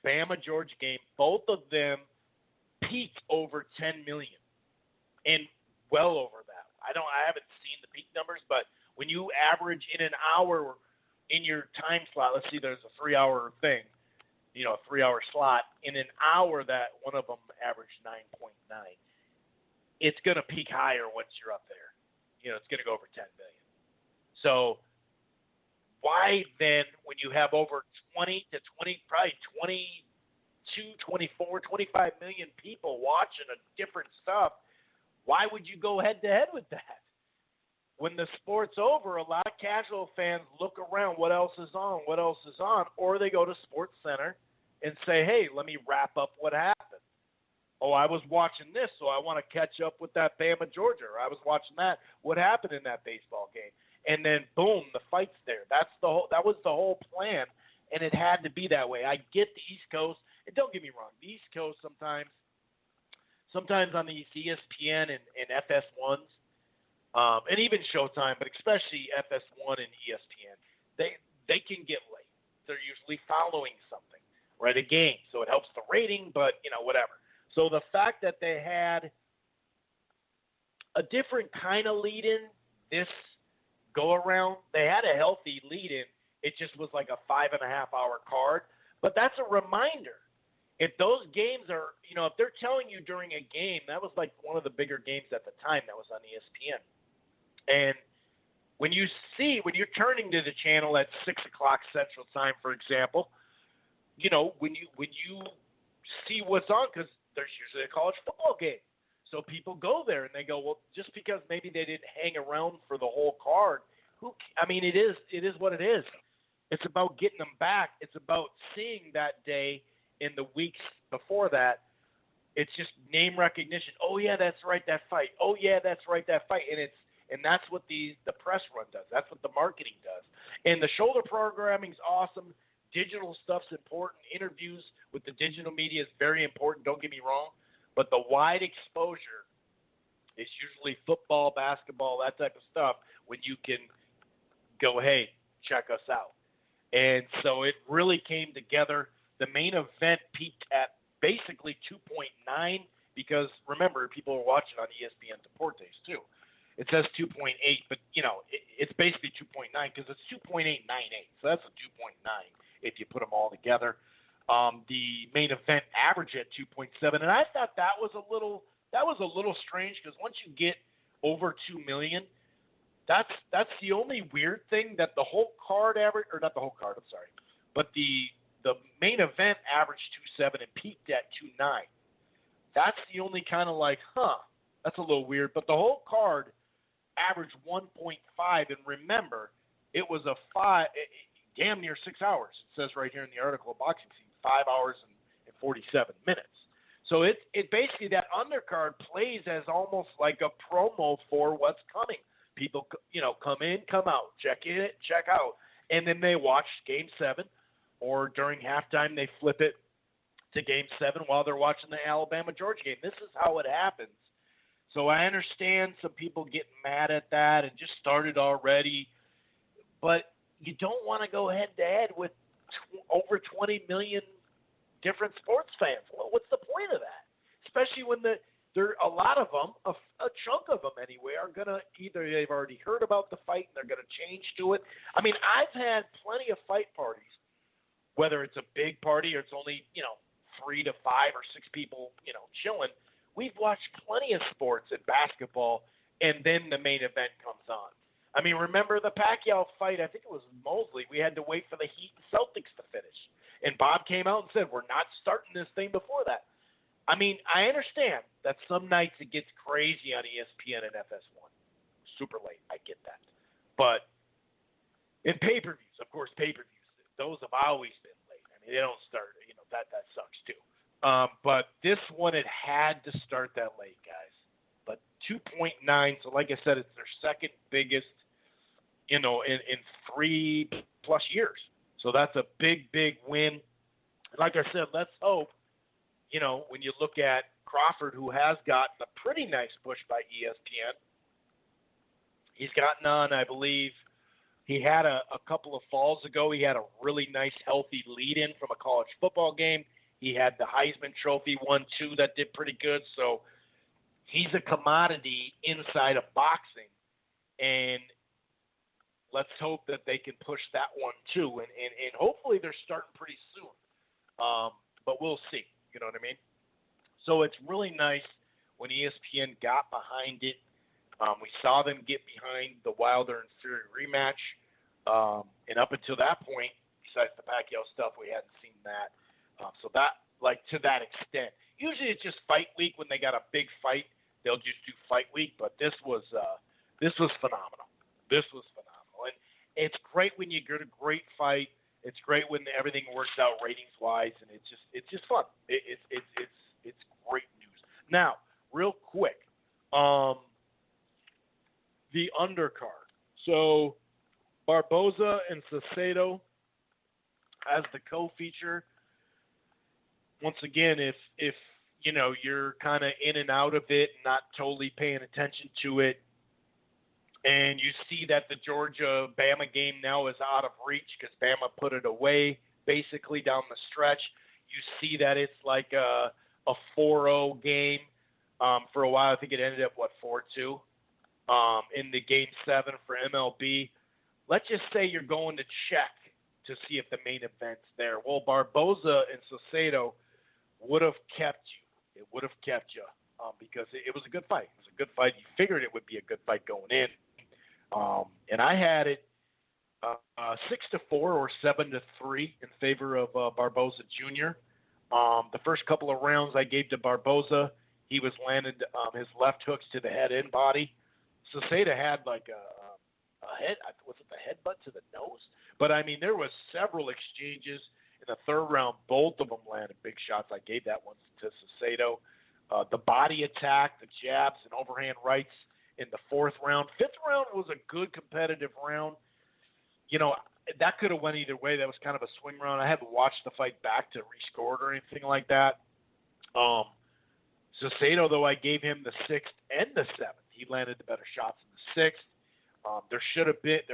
S4: Bama Georgia game, both of them peaked over 10 million and well over that. I haven't seen the peak numbers, but when you average in an hour in your time slot, let's see, there's a 3-hour thing, a 3-hour slot. In an hour, that one of them averaged 9.9. It's going to peak higher once you're up there. It's going to go over 10 million. So why then, when you have over 20 to 20, probably 22, 24, 25 million people watching a different stuff, why would you go head-to-head with that? When the sport's over, a lot of casual fans look around, what else is on, or they go to Sports Center and say, hey, let me wrap up what happened. Oh, I was watching this, so I want to catch up with that Bama Georgia. Or I was watching that. What happened in that baseball game? And then, boom, the fight's there. That was the whole plan, and it had to be that way. I get the East Coast, and don't get me wrong, the East Coast sometimes, sometimes on these ESPN and FS1s, and even Showtime, but especially FS1 and ESPN, they can get late. They're usually following something, right? A game, so it helps the rating, but whatever. So the fact that they had a different kind of lead-in this go-around, they had a healthy lead-in. It just was like a 5.5-hour card. But that's a reminder. If those games are, if they're telling you during a game, that was like one of the bigger games at the time that was on ESPN. And when you're turning to the channel at 6 o'clock Central Time, for example, when you see what's on, because there's usually a college football game. So people go there and they go, well, just because maybe they didn't hang around for the whole card, it is what it is. It's about getting them back. It's about seeing that day in the weeks before that. It's just name recognition. Oh yeah, that's right, that fight. Oh yeah, that's right, that fight. And that's what the press run does. That's what the marketing does. And the shoulder programming's awesome. Digital stuff's important. Interviews with the digital media is very important. Don't get me wrong. But the wide exposure is usually football, basketball, that type of stuff when you can go, hey, check us out. And so it really came together. The main event peaked at basically 2.9 because, remember, people are watching on ESPN Deportes too. It says 2.8, but, it's basically 2.9 because it's 2.898. So that's a 2.9 if you put them all together. The main event average at 2.7, and I thought that was a little strange because once you get over 2 million, that's the only weird thing that the whole card average, or not the whole card, I'm sorry, but the main event averaged 2.7 and peaked at 2.9. That's the only kind of like, that's a little weird. But the whole card averaged 1.5, and remember, it was damn near 6 hours. It says right here in the article, Boxing Scene, 5 hours and 47 minutes. So it basically, that undercard plays as almost like a promo for what's coming. People, come in, come out, check in, check out, and then they watch Game 7, or during halftime they flip it to Game 7 while they're watching the Alabama-Georgia game. This is how it happens. So I understand some people getting mad at that and just started already, but you don't want to go head-to-head with over 20 million different sports fans. Well, what's the point of that? Especially when there a lot of them, a chunk of them anyway, are going to either they've already heard about the fight and they're going to change to it. I mean, I've had plenty of fight parties, whether it's a big party or it's only, 3 to 5 or 6 people, chilling. We've watched plenty of sports and basketball, and then the main event comes on. I mean, remember the Pacquiao fight? I think it was Mosley. We had to wait for the Heat and Celtics to finish. And Bob came out and said, we're not starting this thing before that. I mean, I understand that some nights it gets crazy on ESPN and FS1. Super late. I get that. But in pay-per-views, of course, pay-per-views, those have always been late. I mean, they don't start, that sucks too. But this one, it had to start that late, guys. But 2.9, so like I said, it's their second biggest, in 3+ years. So that's a big, big win. Like I said, let's hope, when you look at Crawford, who has gotten a pretty nice push by ESPN, he's gotten on, I believe, he had a couple of falls ago. He had a really nice, healthy lead-in from a college football game. He had the Heisman Trophy one, too, that did pretty good. So he's a commodity inside of boxing. And let's hope that they can push that one, too. And hopefully they're starting pretty soon. But we'll see. You know what I mean? So it's really nice when ESPN got behind it. We saw them get behind the Wilder and Fury rematch. And up until that point, besides the Pacquiao stuff, we hadn't seen that. So that, to that extent. Usually it's just fight week when they got a big fight. They'll just do fight week. But this was phenomenal. This was phenomenal. And it's great when you get a great fight. It's great when everything works out ratings-wise, and it's just fun. It's great news. Now, real quick, the undercard. So Barboza and Salcedo as the co-feature. Once again, if you're kind of in and out of it, not totally paying attention to it. And you see that the Georgia-Bama game now is out of reach because Bama put it away basically down the stretch. You see that it's like a 4-0 game. For a while, I think it ended up, 4-2 in the Game 7 for MLB. Let's just say you're going to check to see if the main event's there. Well, Barboza and Saucedo would have kept you. It would have kept you because it was a good fight. It was a good fight. You figured it would be a good fight going in. And I had it 6-4 or 7-3 in favor of Barboza Jr. The first couple of rounds I gave to Barboza, he was landed his left hooks to the head and body. Saucedo had like a head, was it the headbutt to the nose? But I mean, there was several exchanges in the third round. Both of them landed big shots. I gave that one to Saucedo. The body attack, the jabs and overhand rights in the fourth round. Fifth round was a good competitive round. That could have went either way. That was kind of a swing round. I haven't watched the fight back to rescore it or anything like that. Saucedo, though, I gave him the sixth and the seventh. He landed the better shots in the sixth. There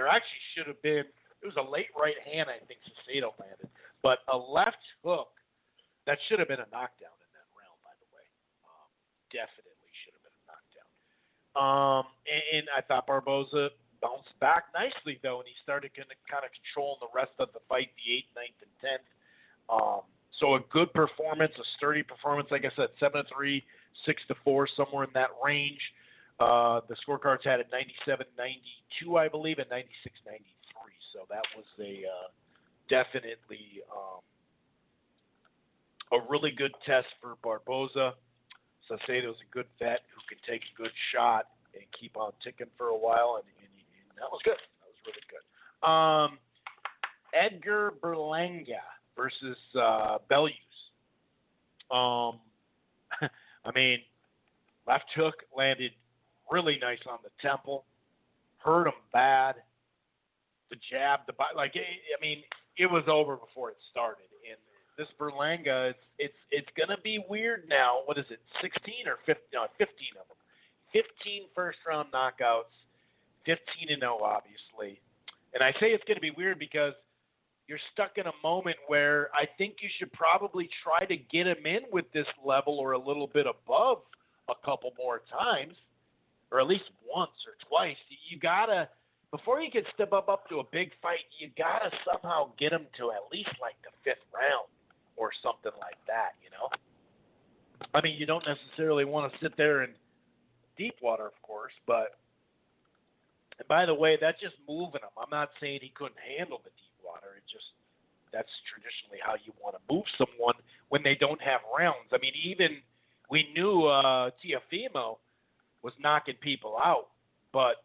S4: actually should have been, it was a late right hand, I think Saucedo landed, but a left hook, that should have been a knockdown in that round, by the way. Definitely should have been a knockdown. And I thought Barboza bounced back nicely, though, and he started kind of controlling the rest of the fight, the 8th, 9th, and 10th. So a good performance, a sturdy performance, like I said, 7-3, 6-4, somewhere in that range. The scorecards had it 97-92, I believe, and 96-93. So that was definitely a really good test for Barboza. Saucedo's a good vet who can take a good shot and keep on ticking for a while, and that was good. That was really good. Edgar Berlanga versus Bellews. I mean, left hook landed really nice on the temple, hurt him bad. The jab, it was over before it started. And this Berlanga, it's gonna be weird now. What is it? 16 or 15? No, 15 of them. 15 first-round knockouts, 15-0, obviously. And I say it's going to be weird because you're stuck in a moment where I think you should probably try to get him in with this level or a little bit above a couple more times, or at least once or twice. You got to, before you can step up to a big fight, you got to somehow get him to at least like the 5th round or something like that, I mean, you don't necessarily want to sit there and deep water, of course, but, and by the way, that's just moving him. I'm not saying he couldn't handle the deep water. That's traditionally how you want to move someone when they don't have rounds. I mean, even we knew Teofimo was knocking people out, but,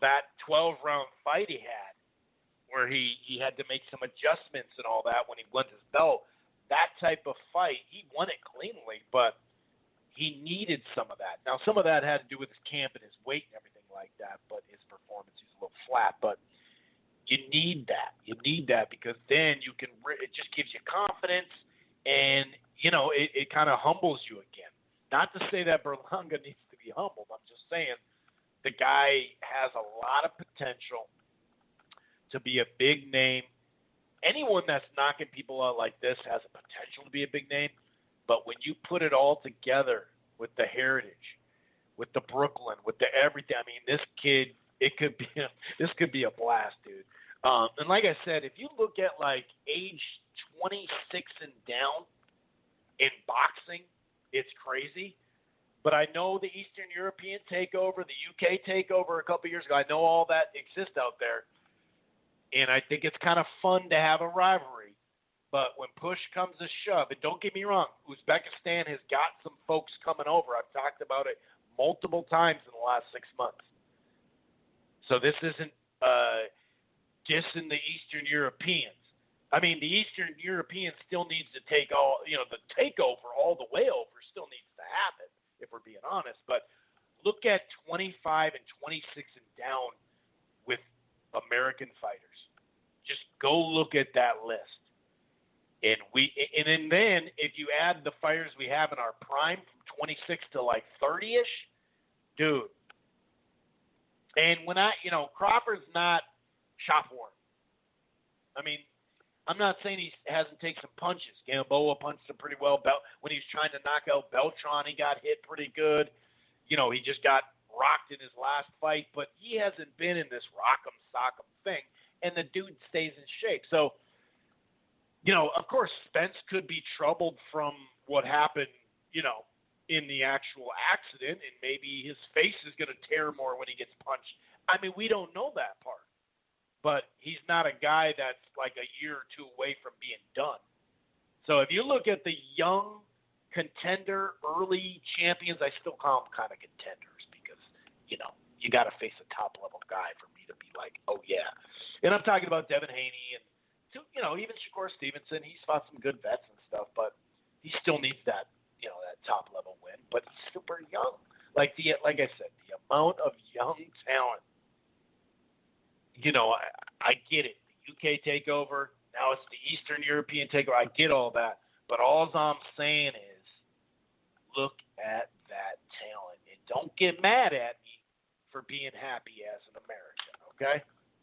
S4: that 12-round fight he had where he had to make some adjustments and all that when he won his belt, that type of fight, he won it cleanly, but he needed some of that. Now, some of that had to do with his camp and his weight and everything like that, but his performance, he's a little flat. But you need that. You need that because then you can. It just gives you confidence, and it kind of humbles you again. Not to say that Berlanga needs to be humbled. I'm just saying the guy has a lot of potential to be a big name. Anyone that's knocking people out like this has a potential to be a big name. But when you put it all together with the heritage, with the Brooklyn, with the everything, I mean, this kid, this could be a blast, dude. And like I said, if you look at like age 26 and down in boxing, it's crazy. But I know the Eastern European takeover, the UK takeover a couple years ago, I know all that exists out there. And I think it's kind of fun to have a rivalry. But when push comes to shove, and don't get me wrong, Uzbekistan has got some folks coming over. I've talked about it multiple times in the last 6 months. So this isn't dissing the Eastern Europeans. I mean, the Eastern Europeans still needs to take the takeover all the way over still needs to happen, if we're being honest. But look at 25 and 26 and down with American fighters. Just go look at that list. And then if you add the fighters we have in our prime from 26 to like 30-ish, dude. And when Crawford's not shop worn. I mean, I'm not saying he hasn't taken some punches. Gamboa punched him pretty well. When he was trying to knock out Beltran, he got hit pretty good. He just got rocked in his last fight, but he hasn't been in this rock'em sock'em thing, and the dude stays in shape. So, of course, Spence could be troubled from what happened, in the actual accident, and maybe his face is going to tear more when he gets punched. I mean, we don't know that part. But he's not a guy that's like a year or two away from being done. So if you look at the young contender, early champions, I still call them kind of contenders because, you got to face a top-level guy for me to be like, oh, yeah. And I'm talking about Devin Haney and, even Shakur Stevenson. He's fought some good vets and stuff, but he still needs that, that top-level win. But he's super young. Like I said, the amount of young talent. I get it. The UK takeover, now it's the Eastern European takeover. I get all that. But all I'm saying is look at that talent. And don't get mad at me for being happy as an American, okay?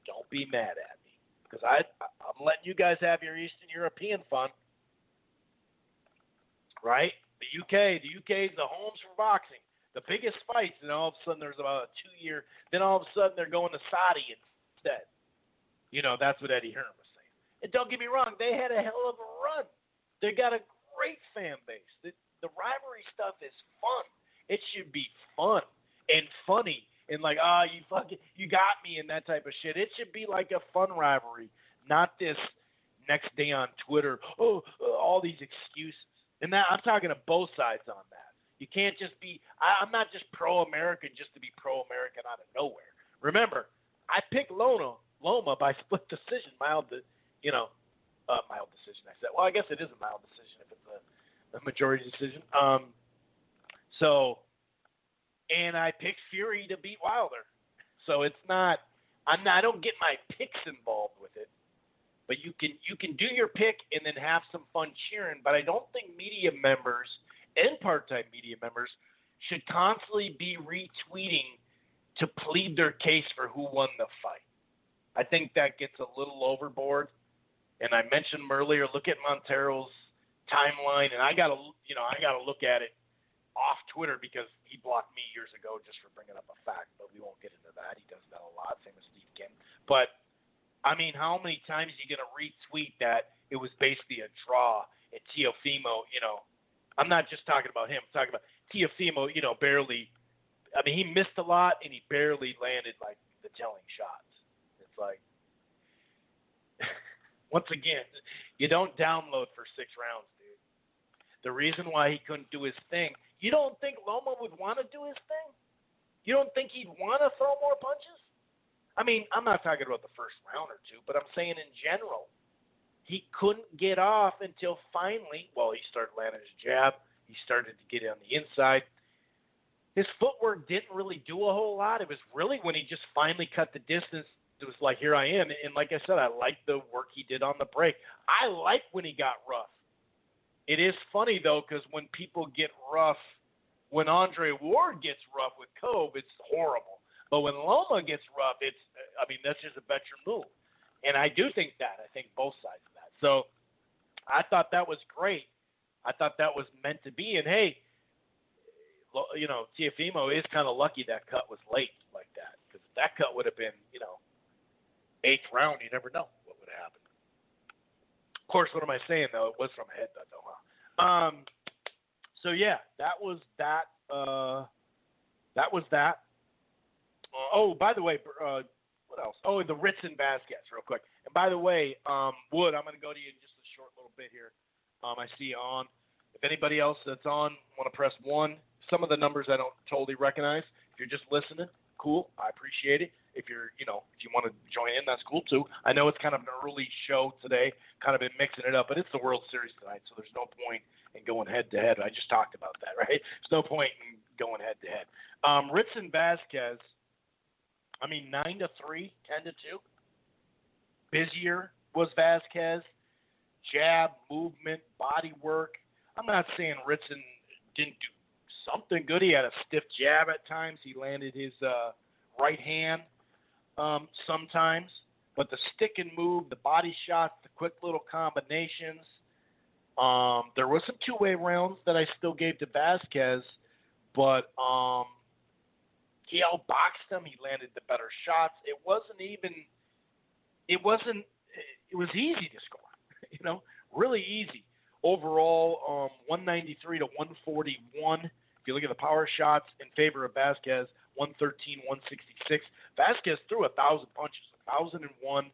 S4: Don't be mad at me. Because I'm letting you guys have your Eastern European fun. Right? The UK is the homes for boxing. The biggest fights, and all of a sudden there's about a 2-year, then all of a sudden they're going to Saudi instead. That's what Eddie Hearn was saying. And don't get me wrong, they had a hell of a run. They got a great fan base. The rivalry stuff is fun. It should be fun and funny and like, you got me and that type of shit. It should be like a fun rivalry, not this next day on Twitter, all these excuses. And that I'm talking to both sides on that. You can't just be – I'm not just pro-American just to be pro-American out of nowhere. Remember, I picked Loma by split decision, mild decision. I said, well, I guess it is a mild decision if it's a majority decision. And I picked Fury to beat Wilder. So it's not – I don't get my picks involved with it. But you can do your pick and then have some fun cheering. But I don't think media members and part-time media members should constantly be retweeting to plead their case for who won the fight. I think that gets a little overboard. And I mentioned earlier, look at Montero's timeline, and I gotta look at it off Twitter because he blocked me years ago just for bringing up a fact. But we won't get into that. He does that a lot, same as Steve Kim. But I mean, how many times are you gonna retweet that it was basically a draw and Teofimo? I'm not just talking about him. I'm talking about Teofimo. Barely. I mean, he missed a lot and he barely landed like the telling shots. It's like, once again, you don't download for 6 rounds, dude. The reason why he couldn't do his thing, you don't think Loma would want to do his thing? You don't think he'd want to throw more punches? I mean, I'm not talking about the first round or two, but I'm saying in general. He couldn't get off until finally, he started landing his jab. He started to get on the inside. His footwork didn't really do a whole lot. It was really when he just finally cut the distance. It was like, here I am. And like I said, I like the work he did on the break. I like when he got rough. It is funny, though, because when people get rough, when Andre Ward gets rough with Cove, it's horrible. But when Loma gets rough, that's just a veteran move. And I do think that. I think both sides of that. So I thought that was great. I thought that was meant to be. And, hey, Teofimo is kind of lucky that cut was late like that. Because if that cut would have been, 8th round, you never know what would have happened. Of course, what am I saying, though? It was from a headbutt, though, huh? So, yeah, that was that. By the way, what else? Oh, the Ritz and Vasquez, real quick. And by the way, Wood, I'm going to go to you in just a short little bit here. I see you on. If anybody else that's on want to press 1, some of the numbers I don't totally recognize. If you're just listening, cool. I appreciate it. If you're, if you want to join in, that's cool too. I know it's kind of an early show today, kind of been mixing it up, but it's the World Series tonight, so there's no point in going head to head. I just talked about that, right? There's no point in going head to head. Ritz and Vasquez. 9-3, 10-2. Busier was Vasquez. jab, movement, body work. I'm not saying Ritson didn't do something good. He had a stiff jab at times. He landed his right hand sometimes. But the stick and move, the body shots, the quick little combinations. There was some two-way rounds that I still gave to Vasquez, but he outboxed him. He landed the better shots. It was easy to score, really easy. Overall, 193 to 141. If you look at the power shots in favor of Vasquez, 113, 166. Vasquez threw 1,000 punches, 1,001,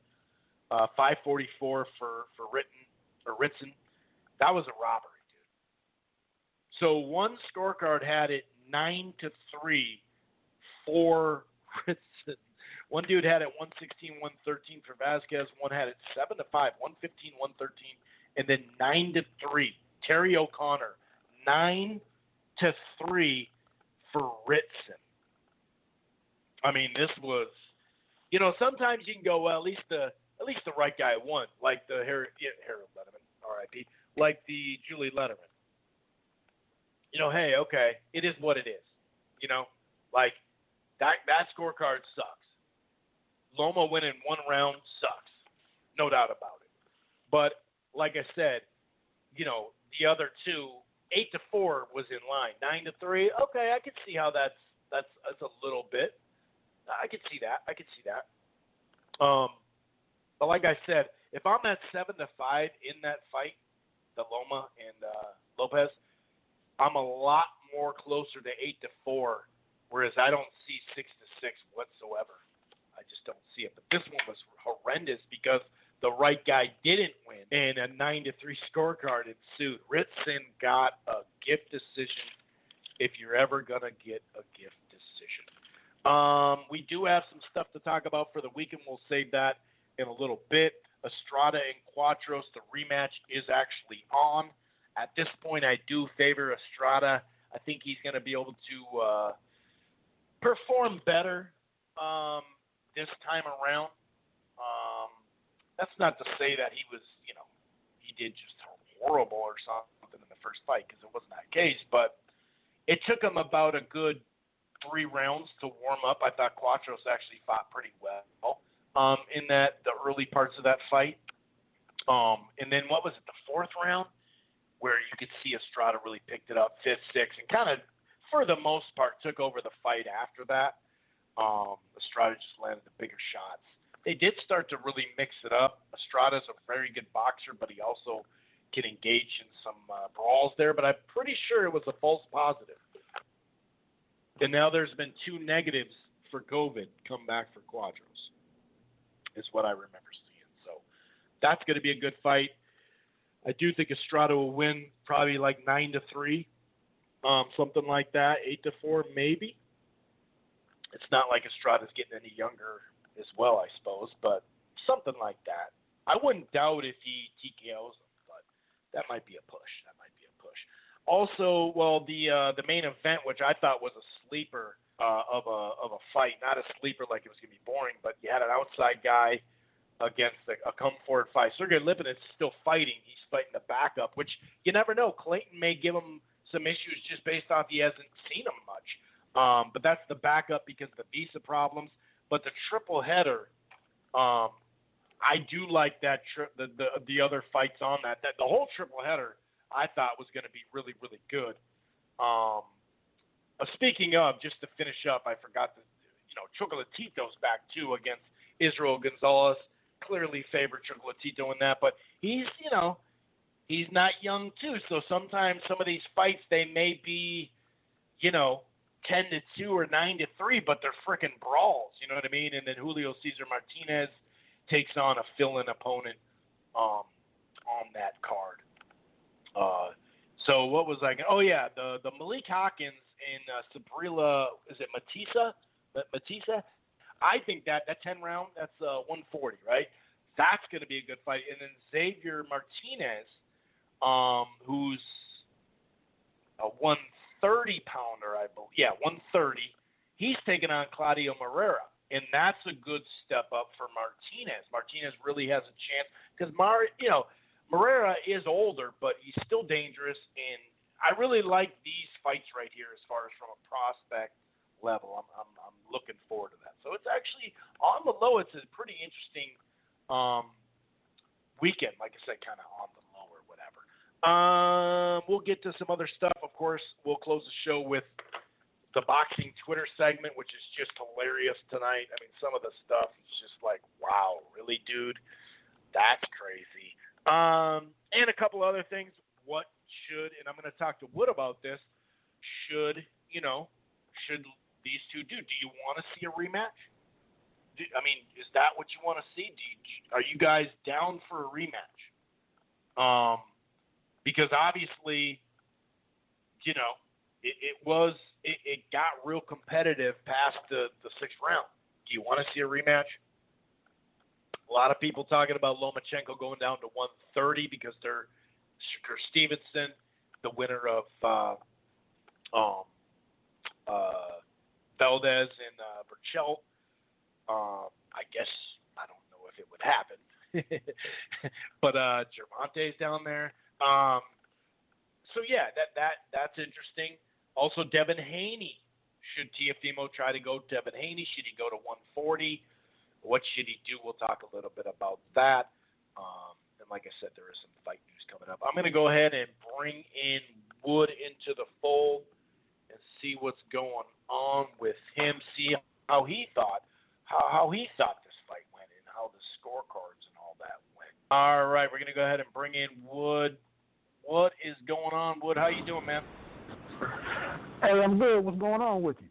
S4: 544 for Ritson. That was a robbery, dude. So one scorecard had it 9-3 for Ritson. One dude had it 116, 113 for Vasquez. One had it 7-5, 115, 113, and then 9-3. Terry O'Connor, 9-3 for Ritson. I mean, this was, sometimes you can go, well, at least the right guy won, like the Harold Letterman, R.I.P., like the Julie Letterman. Hey, okay, it is what it is. Like that scorecard sucks. Loma winning one round sucks, no doubt about it. But like I said, the other two, 8-4 was in line. 9-3, okay, I could see how that's a little bit. I could see that. But like I said, if I'm at 7-5 in that fight, the Loma and Lopez, I'm a lot more closer to 8-4, whereas I don't see 6-6 whatsoever. I just don't see it. But this one was horrendous because the right guy didn't win, and a 9-3 scorecard ensued. Ritson got a gift decision if you're ever going to get a gift decision. We do have some stuff to talk about for the weekend. We'll save that in a little bit. Estrada and Quatros, the rematch is actually on. At this point, I do favor Estrada. I think he's going to be able to perform better this time around. That's not to say that he was, he did just horrible or something in the first fight, because it wasn't that case. But it took him about a good 3 rounds to warm up. I thought Quatros actually fought pretty well in the early parts of that fight. And then what was it, the 4th round, where you could see Estrada really picked it up, 5th, 6th, and kind of, for the most part, took over the fight after that. Estrada just landed the bigger shots. They did start to really mix it up. Estrada's a very good boxer, but he also can engage in some brawls there. But I'm pretty sure it was a false positive. And now there's been 2 negatives for COVID come back for Quatros, is what I remember seeing. So that's going to be a good fight. I do think Estrada will win probably like 9-3, something like that, 8-4 maybe. It's not like Estrada's getting any younger as well, I suppose, but something like that. I wouldn't doubt if he TKOs him, but that might be a push. Also, well, the main event, which I thought was a sleeper of a fight, not a sleeper like it was going to be boring, but you had an outside guy against a come-forward fight. Sergey Lipinets is still fighting. He's fighting the backup, which you never know. Clayton may give him some issues just based off he hasn't seen him much. But that's the backup because of the visa problems. But the triple header, I do like that. The other fights on that the whole triple header I thought was going to be really, really good. Speaking of, just to finish up, I forgot that Chocolatito's back too against Israel Gonzalez. Clearly favored Chocolatito in that, but he's not young too. So sometimes some of these fights they may be, 10-2 or 9-3, but they're freaking brawls. You know what I mean? And then Julio Cesar Martinez takes on a fill-in opponent on that card. So what was I? Oh yeah, the Malik Hawkins and Sabrila, is it Matissa? I think that 10 round, that's 140, right? That's going to be a good fight. And then Xavier Martinez, who's a 130 pounder, I believe. Yeah, 130. He's taking on Claudio Moreira, and that's a good step up for Martinez. Martinez really has a chance because Moreira is older, but he's still dangerous, and I really like these fights right here as far as from a prospect level. I'm looking forward to that. So it's actually on the low. It's a pretty interesting weekend. Like I said, kind of on the low or whatever. We'll get to some other stuff. Of course, we'll close the show with the boxing Twitter segment, which is just hilarious tonight. I mean, some of the stuff is just like, wow, really, dude? That's crazy. And a couple other things. What should, and I'm going to talk to Wood about this, should these two do? Do you want to see a rematch? Is that what you want to see? Are you guys down for a rematch? Because obviously, it got real competitive past the sixth round. Do you want to see a rematch? A lot of people talking about Lomachenko going down to 130 because they're Shakur Stevenson, the winner of Valdez and Burchell. I guess I don't know if it would happen, but Gervante's down there. So yeah, that's interesting. Also, Devin Haney. Should Teofimo try to go Devin Haney? Should he go to 140? What should he do? We'll talk a little bit about that. And like I said, there is some fight news coming up. I'm going to go ahead and bring in Wood into the fold and see what's going on with him. See how he thought this fight went and how the scorecards and all that went. All right, we're going to go ahead and bring in Wood. What is going on, Wood? How you doing, man?
S5: Hey, I'm good. What's going on with you?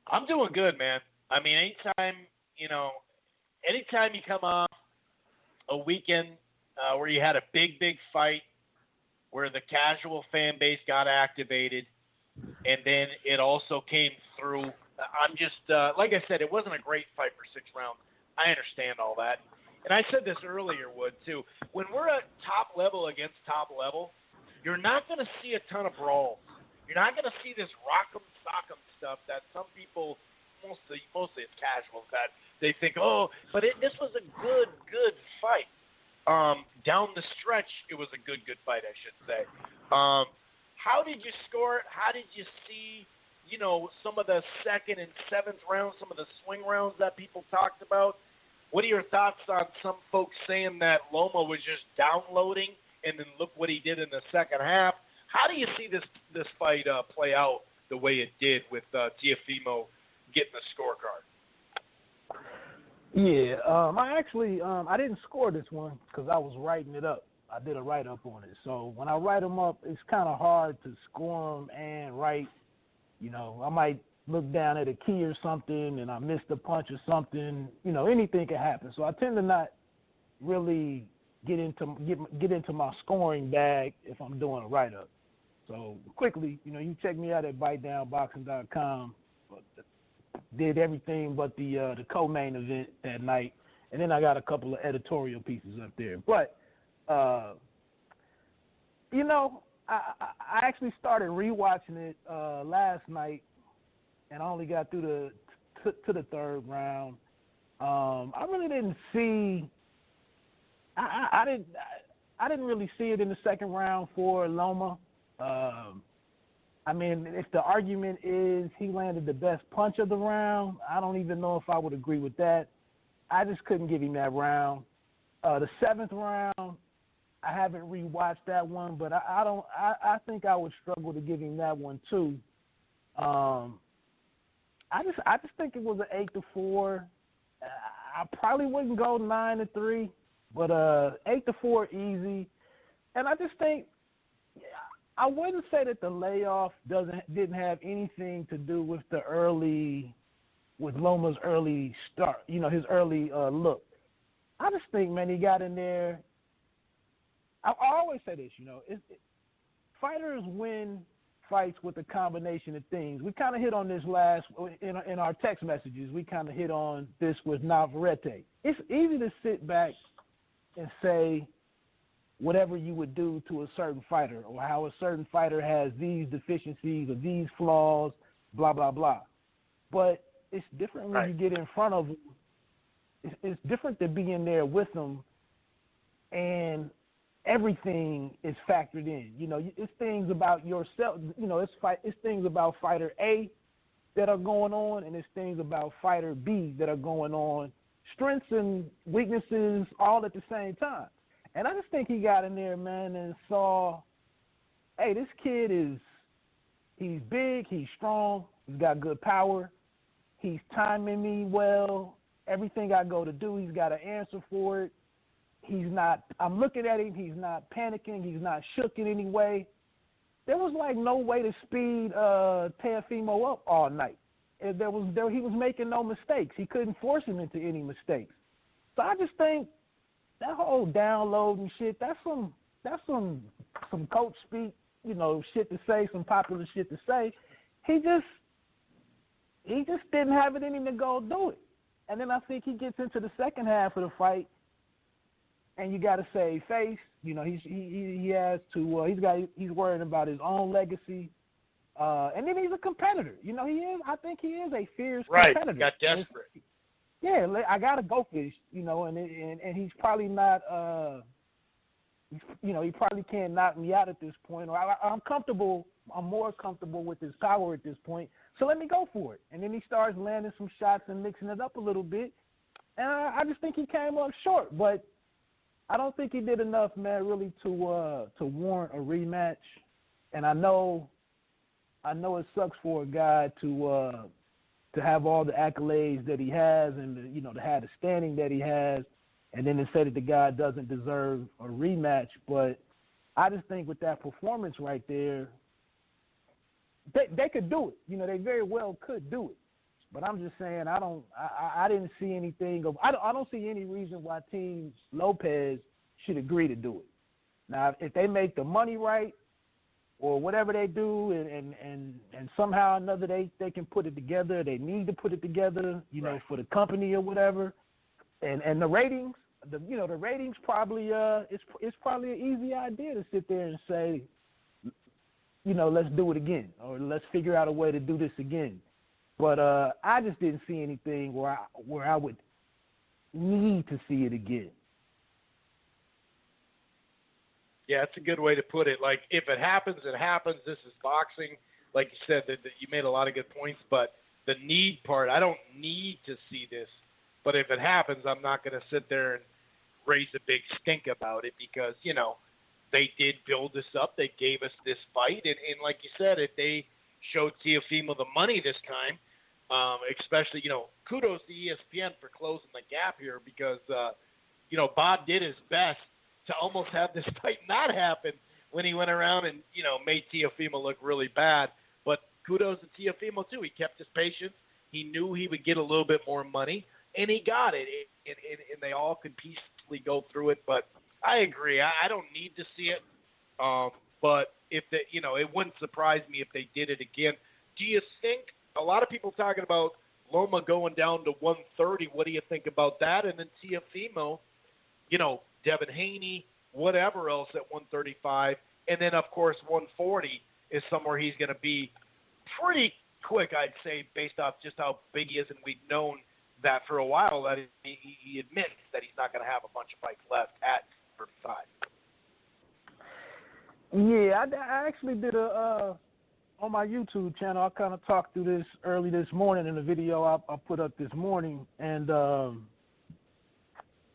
S4: I'm doing good, man. I mean, anytime you come off a weekend where you had a big fight, where the casual fan base got activated, and then it also came through. I'm just, like I said, it wasn't a great fight for 6 rounds. I understand all that. And I said this earlier, Wood, too. When we're at top level against top level, you're not going to see a ton of brawls. You're not going to see this rock'em sock'em stuff that some people, mostly it's casuals, that they think, this was a good fight. Down the stretch, it was a good fight, I should say. How did you score it? How did you see, some of the second and seventh rounds, some of the swing rounds that people talked about? What are your thoughts on some folks saying that Loma was just downloading and then look what he did in the second half? How do you see this fight play out the way it did with Teofimo getting the scorecard?
S5: Yeah, I didn't score this one because I was writing it up. I did a write-up on it. So when I write them up, it's kind of hard to score them and write. I might look down at a key or something and I missed a punch or something. Anything can happen. So I tend to not really get into my scoring bag if I'm doing a write-up. So quickly, you check me out at bitedownboxing.com. Did everything but the co-main event that night, and then I got a couple of editorial pieces up there. But I actually started rewatching it last night, and I only got through to the third round. I really didn't see. I didn't really see it in the second round for Loma. If the argument is he landed the best punch of the round, I don't even know if I would agree with that. I just couldn't give him that round. The seventh round, I haven't rewatched that one, but I think I would struggle to give him that one too. I just think it was an 8-4. I probably wouldn't go 9-3, but 8-4 easy. And I just think I wouldn't say that the layoff didn't have anything to do with with Loma's early start, his early look. I just think, man, he got in there. I always say this, fighters win fights with a combination of things. We kind of hit on this in our text messages. We kind of hit on this with Navarrete. It's easy to sit back and say whatever you would do to a certain fighter, or how a certain fighter has these deficiencies or these flaws, blah, blah, blah. But it's different when you get in front of them. It's different to be in there with them and everything is factored in. You know, it's things about yourself. You know, it's things about fighter A that are going on, and it's things about fighter B that are going on. Strengths and weaknesses all at the same time. And I just think he got in there, man, and saw, hey, this kid he's big, he's strong, he's got good power, he's timing me well. Everything I go to do, he's got an answer for it. I'm looking at him, he's not panicking, he's not shook in any way. There was like no way to speed Teofimo up all night. He was making no mistakes. He couldn't force him into any mistakes. So I just think that whole downloading shit, that's some coach speak, you know, shit to say, some popular shit to say. He just didn't have it in him to go do it. And then I think he gets into the second half of the fight, and you got to save face. You know, he has to. He's worrying about his own legacy, and then he's a competitor. You know, he is. I think he is a fierce competitor.
S4: Right, got desperate.
S5: Yeah, I got to go for this. You know, and he's probably not. You know, he probably can't knock me out at this point. Or I'm comfortable. I'm more comfortable with his power at this point. So let me go for it. And then he starts landing some shots and mixing it up a little bit. And I just think he came up short. But I don't think he did enough, man, really to warrant a rematch. And I know it sucks for a guy to have all the accolades that he has and to have the standing that he has, and then to say that the guy doesn't deserve a rematch. But I just think with that performance right there, they could do it. You know, they very well could do it. But I'm just saying, I didn't see anything I don't see any reason why Team Lopez should agree to do it. Now, if they make the money right or whatever they do, and somehow or another they can put it together, they need to put it together, you know, for the company or whatever, and the ratings, the ratings probably it's probably an easy idea to sit there and say, you know, let's do it again, or let's figure out a way to do this again. But I just didn't see anything where I would need to see it again.
S4: Yeah, that's a good way to put it. Like, if it happens, it happens. This is boxing. Like you said, that you made a lot of good points. But the need part, I don't need to see this. But if it happens, I'm not going to sit there and raise a big stink about it because, you know, they did build this up. They gave us this fight. And like you said, if they showed Teofimo the money this time, especially, you know, kudos to ESPN for closing the gap here because, you know, Bob did his best to almost have this fight not happen when he went around and, you know, made Teofimo look really bad. But kudos to Teofimo, too. He kept his patience. He knew he would get a little bit more money, and he got it. And they all could peacefully go through it. But I agree. I don't need to see it. But if they, you know, it wouldn't surprise me if they did it again. Do you think a lot of people talking about Loma going down to 130? What do you think about that? And then Teofimo, you know, Devin Haney, whatever else at 135, and then of course 140 is somewhere he's going to be pretty quick, I'd say, based off just how big he is, and we've known that for a while. That he admits that he's not going to have a bunch of fights left at 35.
S5: Yeah, I actually did on my YouTube channel. I kind of talked through this early this morning in the video I put up this morning, and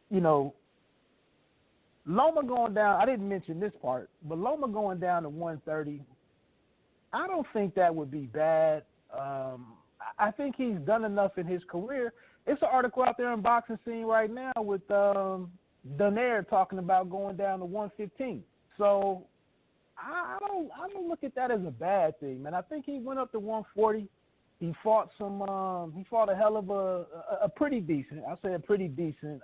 S5: you know, Loma going down, I didn't mention this part, but Loma going down to 130, I don't think that would be bad. I think he's done enough in his career. It's an article out there in Boxing Scene right now with Donaire talking about going down to 115. So I don't look at that as a bad thing, man. I think he went up to 140. He fought a hell of a pretty decent, I'll say a pretty decent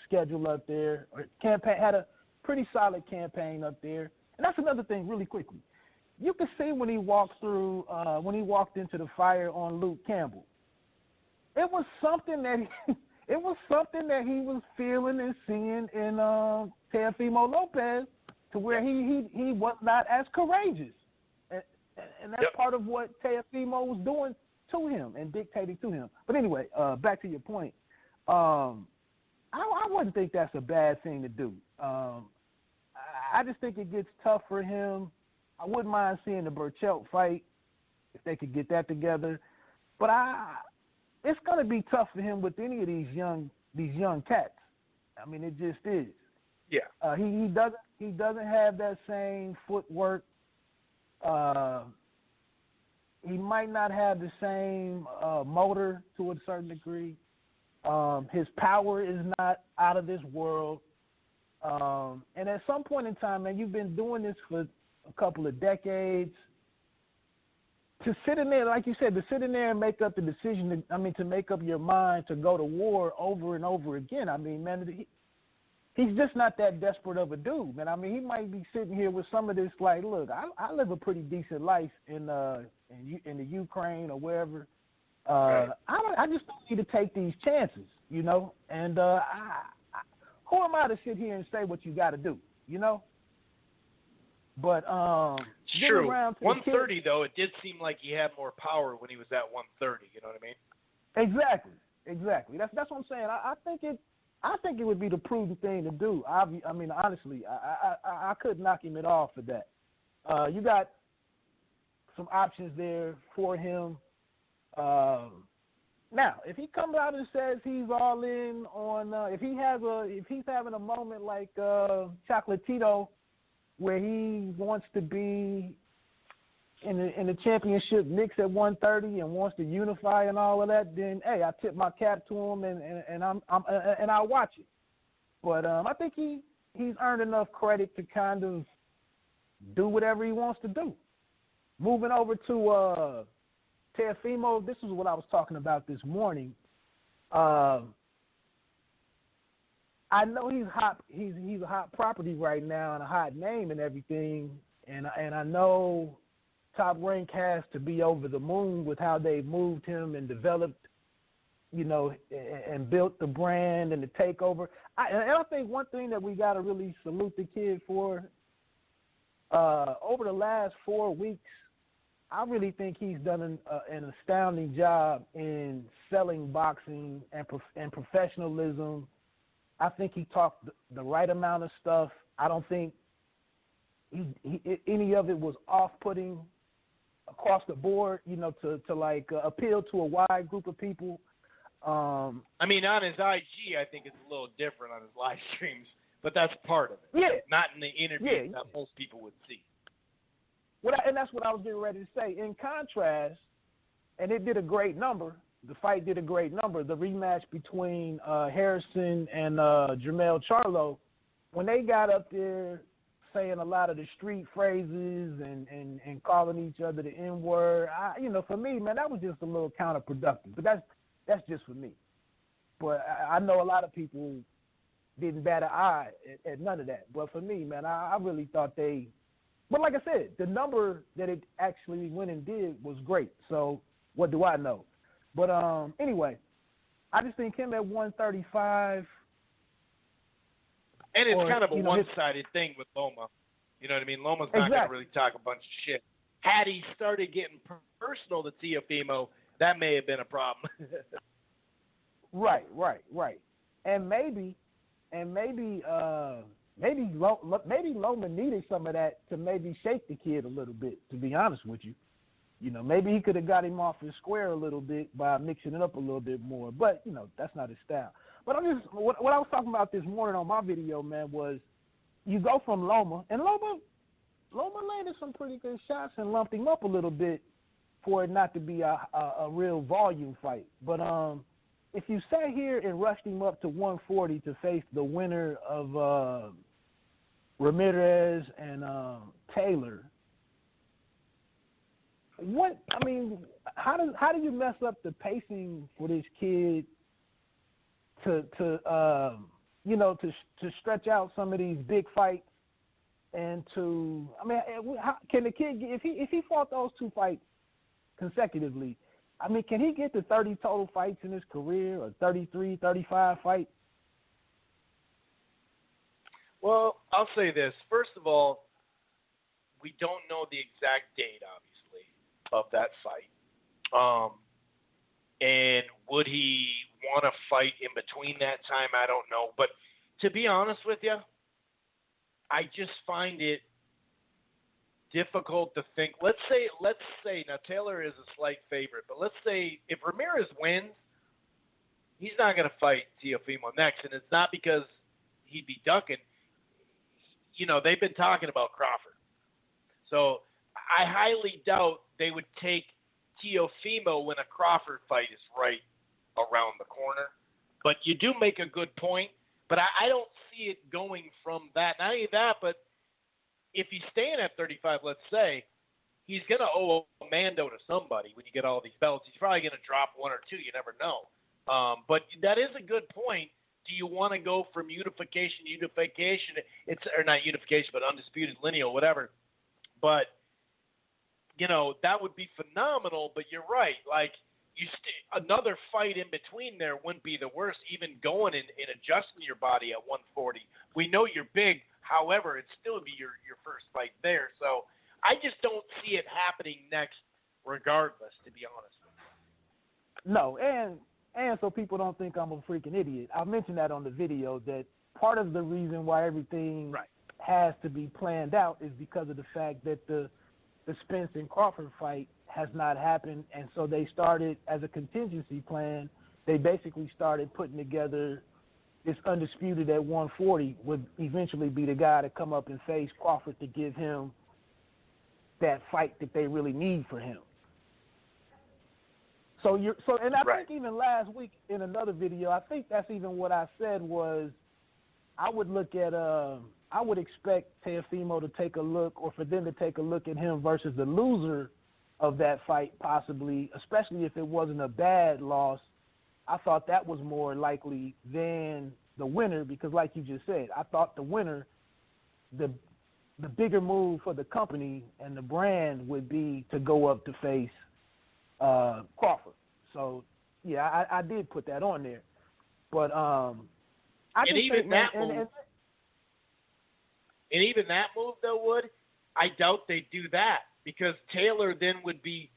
S5: schedule up there. Or had a pretty solid campaign up there. And that's another thing, really quickly. You can see when he walked into the fire on Luke Campbell. It was something that he was feeling and seeing in Teofimo Lopez, to where he was not as courageous. And that's part of what Teofimo was doing to him and dictating to him. But anyway, back to your point. I wouldn't think that's a bad thing to do. I just think it gets tough for him. I wouldn't mind seeing the Burchelt fight if they could get that together, but it's going to be tough for him with any of these young cats. I mean, it just is.
S4: Yeah.
S5: He doesn't have that same footwork. He might not have the same motor to a certain degree. His power is not out of this world. And at some point in time, man, you've been doing this for a couple of decades. To sit in there, like you said, to sit in there and make up the decision, to make up your mind to go to war over and over again, I mean, man, he's just not that desperate of a dude, man. I mean, he might be sitting here with some of this, like, look, I live a pretty decent life in the Ukraine or wherever.
S4: Right.
S5: I just don't need to take these chances, you know. And who am I to sit here and say what you got to do, you know? But
S4: true.
S5: Around to
S4: 130 though, it did seem like he had more power when he was at 130. You know what I mean?
S5: Exactly. That's what I'm saying. I think it would be the prudent thing to do. I mean, honestly, I couldn't knock him at all for that. You got some options there for him. Now, if he comes out and says he's all in on, if he's having a moment like Chocolatito, where he wants to be in the championship mix at 130 and wants to unify and all of that, then hey, I tip my cap to him and I'll watch it. But I think he's earned enough credit to kind of do whatever he wants to do. Moving over to Teofimo, this is what I was talking about this morning. I know he's hot. He's a hot property right now and a hot name and everything. And I know Top Rank has to be over the moon with how they moved him and developed, you know, and built the brand and the takeover. I think one thing that we got to really salute the kid for, over the last 4 weeks, I really think he's done an astounding job in selling boxing and professionalism. I think he talked the right amount of stuff. I don't think any of it was off-putting across the board, you know, to appeal to a wide group of people.
S4: I mean, on his IG, I think it's a little different on his live streams, but that's part of it.
S5: Yeah.
S4: Not in the interview that most people would see.
S5: And that's what I was getting ready to say. In contrast, and it did a great number, the fight did a great number, the rematch between Harrison and Jermell Charlo, when they got up there saying a lot of the street phrases and calling each other the N-word, for me, man, that was just a little counterproductive. But that's just for me. But I know a lot of people didn't bat an eye at none of that. But for me, man, I really thought they – but like I said, the number that it actually went and did was great. So what do I know? But anyway, I just think him at 135 –
S4: and it's kind of a one-sided thing with Loma. You know what I mean? Loma's not going to really talk a bunch of shit. Had he started getting personal to Teofimo, that may have been a problem.
S5: Right. And maybe Loma needed some of that to maybe shake the kid a little bit, to be honest with you. You know, maybe he could have got him off his square a little bit by mixing it up a little bit more. But, you know, that's not his style. But what I was talking about this morning on my video, man, was you go from Loma, and Loma landed some pretty good shots and lumped him up a little bit for it not to be a real volume fight. But if you sat here and rushed him up to 140 to face the winner of Ramirez and Taylor, how do you mess up the pacing for this kid to stretch out some of these big fights and can the kid if he fought those two fights consecutively, can he get to 30 total fights in his career or 33, 35 fights?
S4: Well, I'll say this. First of all, we don't know the exact date, obviously, of that fight. And would he want to fight in between that time, I don't know. But to be honest with you, I just find it difficult to think. Let's say now Taylor is a slight favorite, but let's say if Ramirez wins, he's not going to fight Teofimo next, and it's not because he'd be ducking. You know, they've been talking about Crawford. So I highly doubt they would take Teofimo when a Crawford fight is right around the corner. But you do make a good point. But I don't see it going from that. Not only that, but if he's staying at 35, let's say, he's going to owe a Mando to somebody when you get all these belts. He's probably going to drop one or two. You never know. But that is a good point. Do you want to go from unification? It's or not unification, but undisputed lineal, whatever. But you know that would be phenomenal. But you're right. Like another fight in between there wouldn't be the worst. Even going and adjusting your body at 140. We know you're big. However, it'd still be your first fight there. So I just don't see it happening next, regardless. To be honest with you.
S5: No, and so people don't think I'm a freaking idiot, I mentioned that on the video that part of the reason why everything has to be planned out is because of the fact that the Spence and Crawford fight has not happened, and so they started as a contingency plan. They basically started putting together this undisputed at 140 would eventually be the guy to come up and face Crawford to give him that fight that they really need for him. And I think even last week in another video, I think that's even what I said was I would look at I would expect Teofimo to take a look, or for them to take a look at him versus the loser of that fight, possibly, especially if it wasn't a bad loss. I thought that was more likely than the winner because, like you just said, I thought the winner, the bigger move for the company and the brand would be to go up to face Crawford. So, yeah, I did put that on there. But I just
S4: even
S5: think
S4: that move, and even that move, though, Wood, I doubt they'd do that because Taylor then would be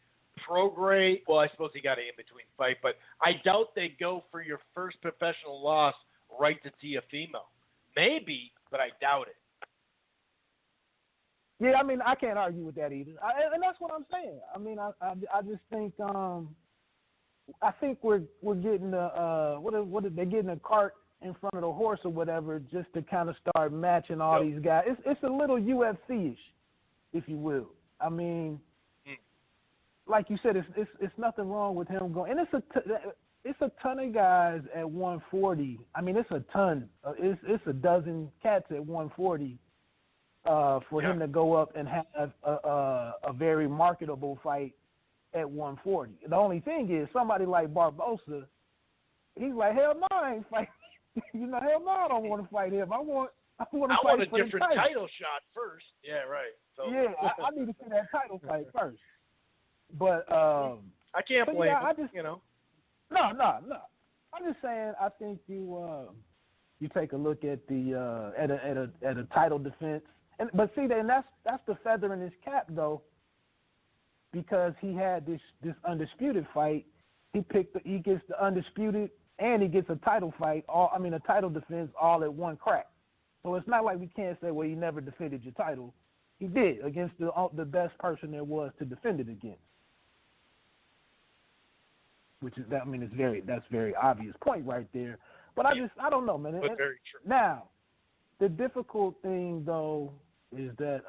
S4: pro-grade. Well, I suppose he got an in-between fight, but I doubt they'd go for your first professional loss right to Teofimo. Maybe, but I doubt it.
S5: Yeah, I mean, I can't argue with that either, and that's what I'm saying. I mean, I just think I think we're getting they're getting a cart in front of the horse or whatever just to kind of start matching all these guys. It's a little UFC-ish, if you will. I mean, like you said, it's nothing wrong with him going, and it's a ton of guys at 140. I mean, it's a ton. It's a dozen cats at 140. For him to go up and have a very marketable fight at 140. The only thing is somebody like Barbosa, he's like, hell no, I ain't fighting. Hell no, I don't want to fight him. I want to fight
S4: a
S5: for the
S4: different title shot first. Yeah, right. So
S5: yeah, I need to see that title fight first. But
S4: I can't blame him.
S5: No. I'm just saying. I think you take a look at the at a title defense. But see, then that's the feather in his cap, though, because he had this undisputed fight. He gets the undisputed, and he gets a title fight. A title defense all at one crack. So it's not like we can't say, well, you never defended your title. He did against the best person there was to defend it against. Which is that's very obvious point right there. But I don't know, man.
S4: But very true.
S5: Now, the difficult thing though is that,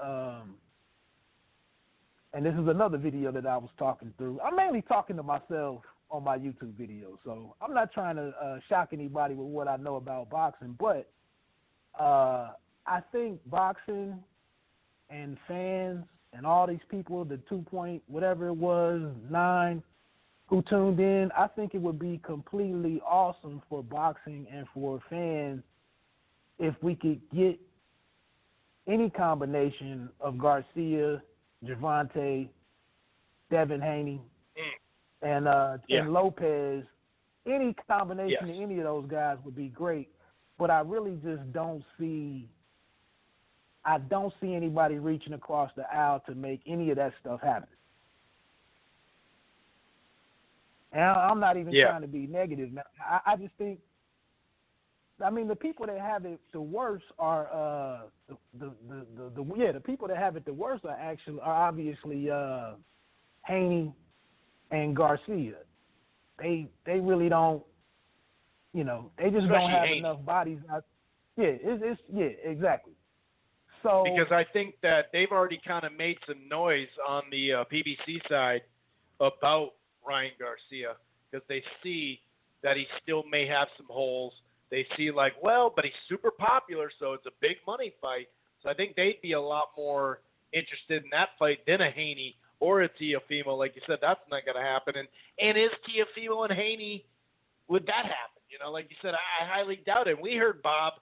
S5: and this is another video that I was talking through. I'm mainly talking to myself on my YouTube video, so I'm not trying to shock anybody with what I know about boxing. But I think boxing and fans and all these people, the 2.9 who tuned in, I think it would be completely awesome for boxing and for fans if we could get any combination of Garcia, Gervonta, Devin Haney, and Lopez. Any combination of any of those guys would be great. But I really just don't see anybody reaching across the aisle to make any of that stuff happen. And I'm not even trying to be negative, man. I just think, I mean, the people that have it the worst are the people that have it the worst are obviously Haney and Garcia. They really don't, they just don't have
S4: Haney.
S5: enough bodies. Exactly. So
S4: because I think that they've already kind of made some noise on the PBC side about Ryan Garcia because they see that he still may have some holes. They see but he's super popular, so it's a big money fight. So I think they'd be a lot more interested in that fight than a Haney or a Teofimo. Like you said, that's not going to happen. And is Teofimo and Haney, would that happen? Like you said, I highly doubt it. We heard Bob,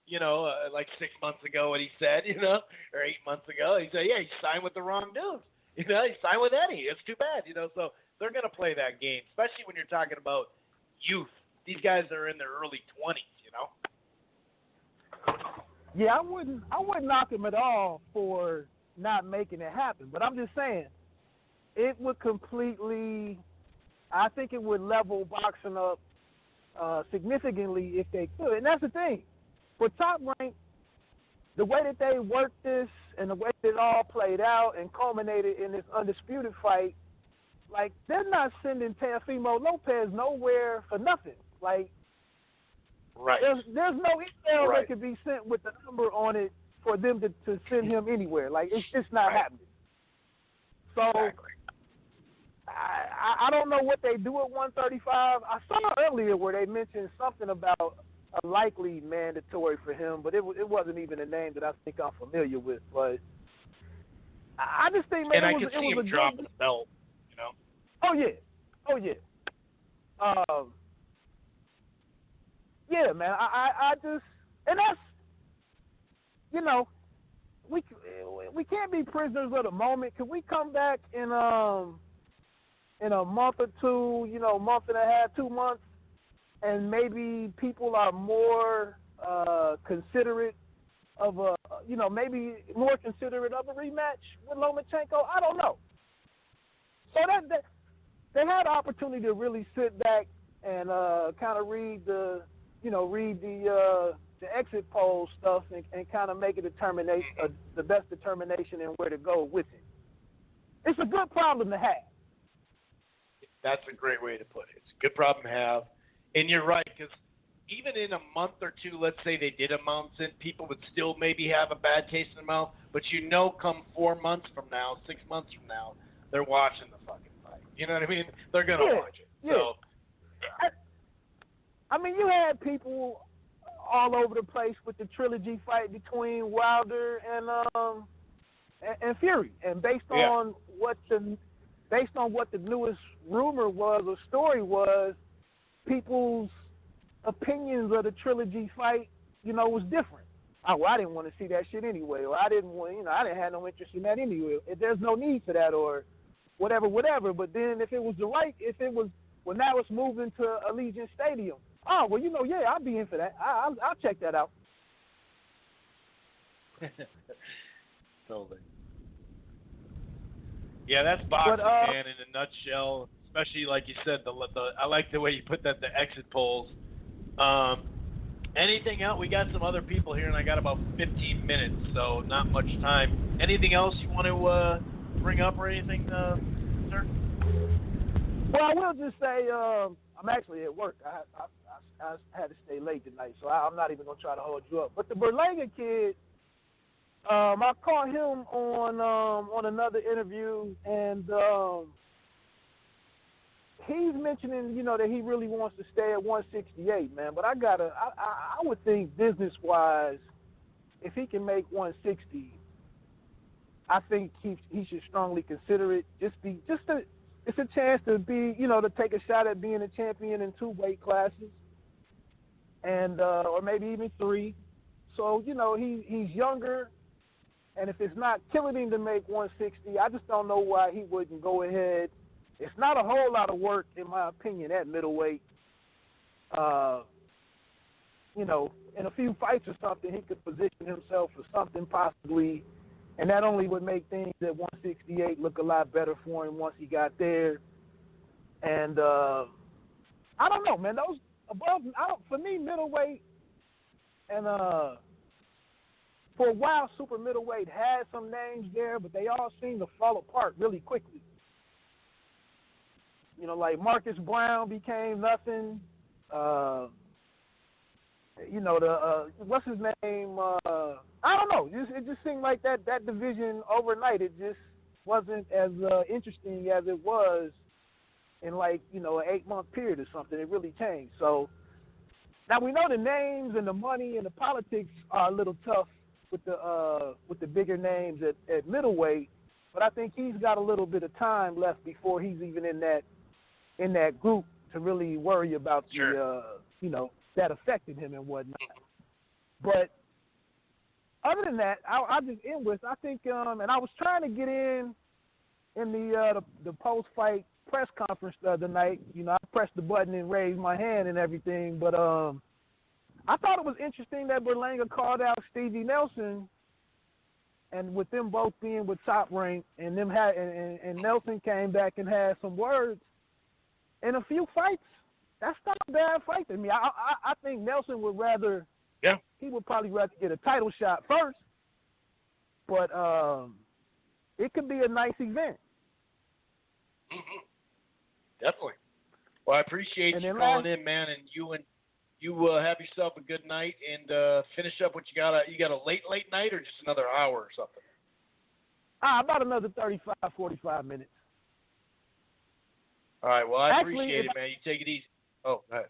S4: 6 months ago what he said, or 8 months ago. He said, he signed with the wrong dudes. He signed with Eddie. It's too bad, So they're going to play that game, especially when you're talking about youth. These guys are in their early 20s,
S5: Yeah, I wouldn't knock him at all for not making it happen. But I'm just saying, it would I think it would level boxing up significantly if they could. And that's the thing. For Top Rank, the way that they worked this and the way that it all played out and culminated in this undisputed fight, they're not sending Teofimo Lopez nowhere for nothing.
S4: Right.
S5: There's no email that could be sent with the number on it for them to send him anywhere. It's just not happening. So
S4: exactly.
S5: I don't know what they do at 135. I saw earlier where they mentioned something about a likely mandatory for him, but it wasn't even a name that I think I'm familiar with. But I just think, man,
S4: I could see him dropping the belt,
S5: Oh yeah. Yeah, man. I just, and that's, we can't be prisoners of the moment. Can we come back in a month or two, month and a half, 2 months, and maybe people are more considerate of maybe more considerate of a rematch with Lomachenko? I don't know. So that they had the opportunity to really sit back and kind of read the exit poll stuff and kind of make a determination, the best determination in where to go with it. It's a good problem to have.
S4: That's a great way to put it. It's a good problem to have. And you're right, because even in a month or two, let's say they did announce it, people would still maybe have a bad taste in their mouth. But come 4 months from now, 6 months from now, they're watching the fucking fight. You know what I mean? They're going to watch it.
S5: Yeah.
S4: So,
S5: I mean, you had people all over the place with the trilogy fight between Wilder and Fury, and based on what the newest rumor was or story was, people's opinions of the trilogy fight, was different. I didn't want to see that shit anyway, or I didn't want, I didn't have no interest in that anyway. There's no need for that, or whatever. But then if it was now it's moving to Allegiant Stadium. Oh, well, I'll be in for that. I'll check that out.
S4: Totally. Yeah, that's boxing, man, in a nutshell. Especially like you said, I like the way you put that, the exit polls. Anything else? We got some other people here, and I got about 15 minutes, so not much time. Anything else you want to bring up or anything, sir?
S5: Well, I will just say I'm actually at work. I had to stay late tonight, so I'm not even going to try to hold you up. But the Berlanga kid, I caught him on another interview, and he's mentioning, that he really wants to stay at 168, man. But I would think business-wise, if he can make 160, I think he should strongly consider it. It's a chance to be, to take a shot at being a champion in 2 weight classes, and or maybe even 3. So he's younger, and if it's not killing him to make 160, I just don't know why he wouldn't go ahead. It's not a whole lot of work, in my opinion, at middleweight. In a few fights or something, he could position himself for something possibly, and that only would make things at 168 look a lot better for him once he got there. And I don't know, man. Those above, for me, middleweight and for a while, super middleweight had some names there, but they all seem to fall apart really quickly. You know, like Marcus Brown became nothing. You know, what's his name? I don't know. It just seemed like that division overnight, it just wasn't as interesting as it was in, like, you know, an 8-month period or something. It really changed. So now we know the names and the money and the politics are a little tough with the bigger names at middleweight, but I think he's got a little bit of time left before he's even in that group to really worry about the you know, that affected him and whatnot. But other than that, I'll just end with, I think, and I was trying to get in the post-fight press conference the other night. You know, I pressed the button and raised my hand and everything, but I thought it was interesting that Berlanga called out Stevie Nelson, and with them both being with Top Rank, and them and Nelson came back and had some words in a few fights. That's not a bad fight to me. I think Nelson would rather, he would probably rather get a title shot first, but it could be a nice event.
S4: Mm-hmm. Definitely. Well, I appreciate you calling in, man, and you have yourself a good night and finish up what you got. You got a late night or just another hour or something?
S5: About another 35, 45 minutes.
S4: All right. Well, I appreciate it, man. You take it easy. Oh, go ahead.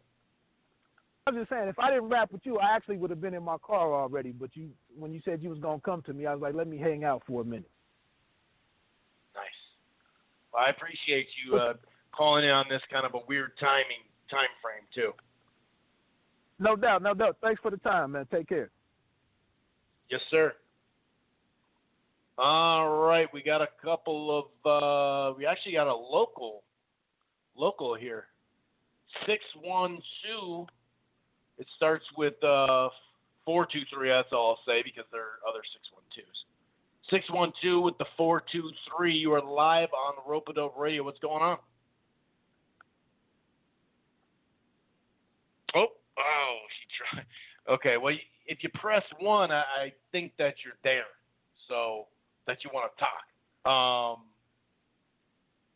S5: I was just saying, if I didn't rap with you, I actually would have been in my car already. But when you said you was going to come to me, I was like, let me hang out for a minute. Nice.
S4: Well, I appreciate you calling in on this kind of a weird time frame, too.
S5: No doubt. Thanks for the time, man. Take care.
S4: Yes, sir. All right. We got a couple of, we actually got a local here. 612. It starts with 423. That's all I'll say because there are other 612s. 612 with the 423. You are live on Rope-A-Dope Radio. What's going on? Oh, she tried. Okay, well, if you press 1, I think that you're there, so that you want to talk. All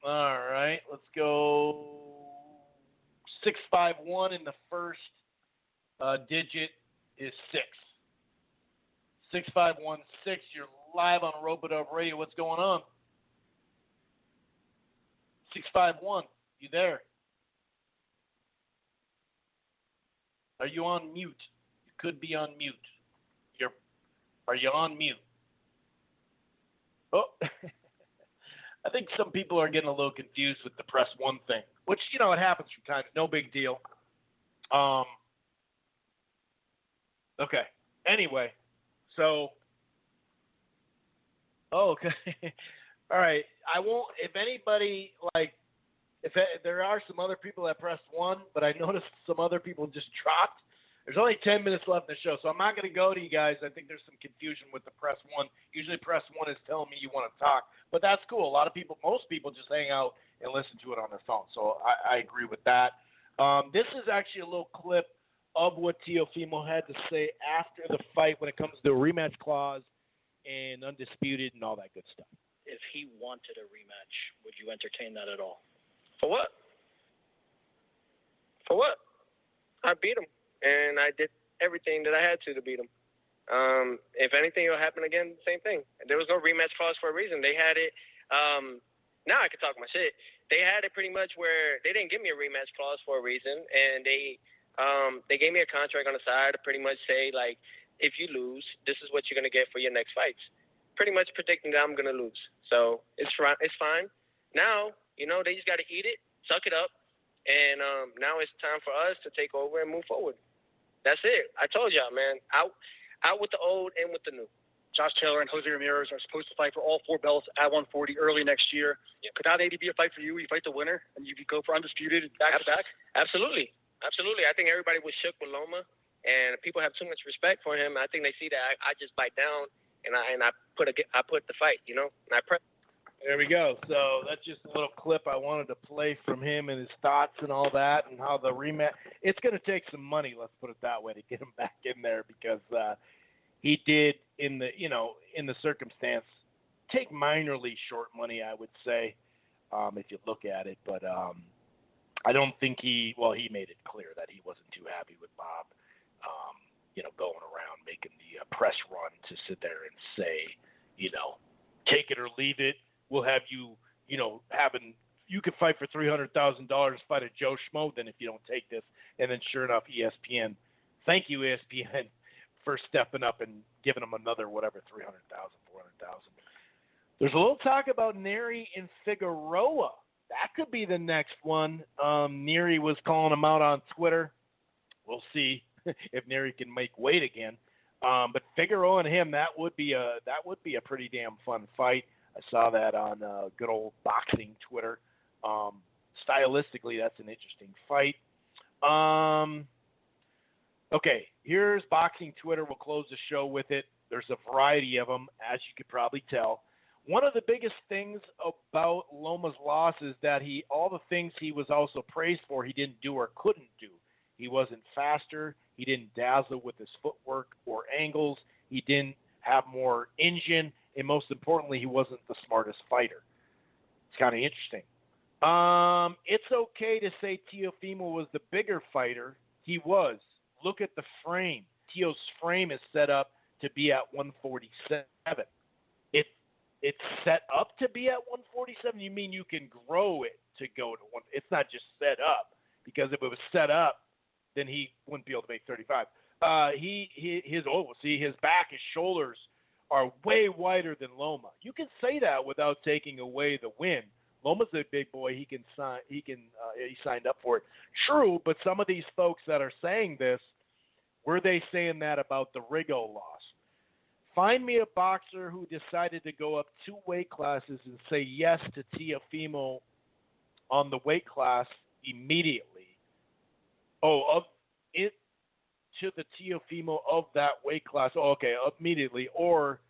S4: right, let's go 651, and the first digit is 6. 6516, you're live on Rope-A-Dope Radio. What's going on? 651, you there? Are you on mute? You could be on mute. Are you on mute? Oh, I think some people are getting a little confused with the press 1 thing, which, you know, it happens from time. No big deal. Okay. Anyway, so. Oh, okay. All right. I won't. If anybody if there are some other people that pressed 1, but I noticed some other people just dropped. There's only 10 minutes left in the show, so I'm not going to go to you guys. I think there's some confusion with the press 1. Usually press 1 is telling me you want to talk, but that's cool. Most people just hang out and listen to it on their phone, so I agree with that. This is actually a little clip of what Teofimo had to say after the fight when it comes to the rematch clause and undisputed and all that good stuff.
S6: If he wanted a rematch, would you entertain that at all? For what? I beat him, and I did everything that I had to beat him. If anything, it'll happen again, same thing. There was no rematch clause for a reason. They had it. Now I can talk my shit. They had it pretty much where they didn't give me a rematch clause for a reason, and they gave me a contract on the side to pretty much say, like, if you lose, this is what you're going to get for your next fights. Pretty much predicting that I'm going to lose. So it's fine. Now, you know, they just got to eat it, suck it up, and now it's time for us to take over and move forward. That's it. I told y'all, man. Out with the old, in with the new.
S7: Josh Taylor and Jose Ramirez are supposed to fight for all 4 belts at 140 early next year. Yeah. Could that maybe be a fight for you? You fight the winner, and you go for undisputed back-to-back?
S6: Absolutely. I think everybody was shook with Loma, and people have too much respect for him. I think they see that I just bite down, and I put the fight, you know, and I prep.
S4: There we go. So that's just a little clip I wanted to play from him and his thoughts and all that, and how the rematch. It's going to take some money, let's put it that way, to get him back in there, because he did in the circumstance take minorly short money, I would say, if you look at it. But I don't think he made it clear that he wasn't too happy with Bob, going around making the press run to sit there and say, take it or leave it. We'll have you, you could fight for $300,000, fight a Joe Schmo, then if you don't take this. And then sure enough, ESPN, thank you, ESPN, for stepping up and giving him another, whatever, $300,000, $400,000. There's a little talk about Neri and Figueroa. That could be the next one. Neri was calling him out on Twitter. We'll see if Neri can make weight again. But Figueroa and him, that would be a pretty damn fun fight. I saw that on good old boxing Twitter. Stylistically, that's an interesting fight. Okay, here's boxing Twitter. We'll close the show with it. There's a variety of them, as you could probably tell. One of the biggest things about Loma's loss is that all the things he was also praised for, he didn't do or couldn't do. He wasn't faster. He didn't dazzle with his footwork or angles. He didn't have more engine. And most importantly, he wasn't the smartest fighter. It's kind of interesting. It's okay to say Teofimo was the bigger fighter. He was. Look at the frame. Teo's frame is set up to be at 147. It's set up to be at 147? You mean you can grow it to go to one? It's not just set up, because if it was set up, then he wouldn't be able to make 35. His back, his shoulders are way wider than Loma. You can say that without taking away the win. Loma's a big boy. He signed up for it. True, but some of these folks that are saying this, were they saying that about the Rigo loss? Find me a boxer who decided to go up 2 weight classes and say yes to Teofimo on the weight class immediately. To the Teofimo of that weight class. Immediately, or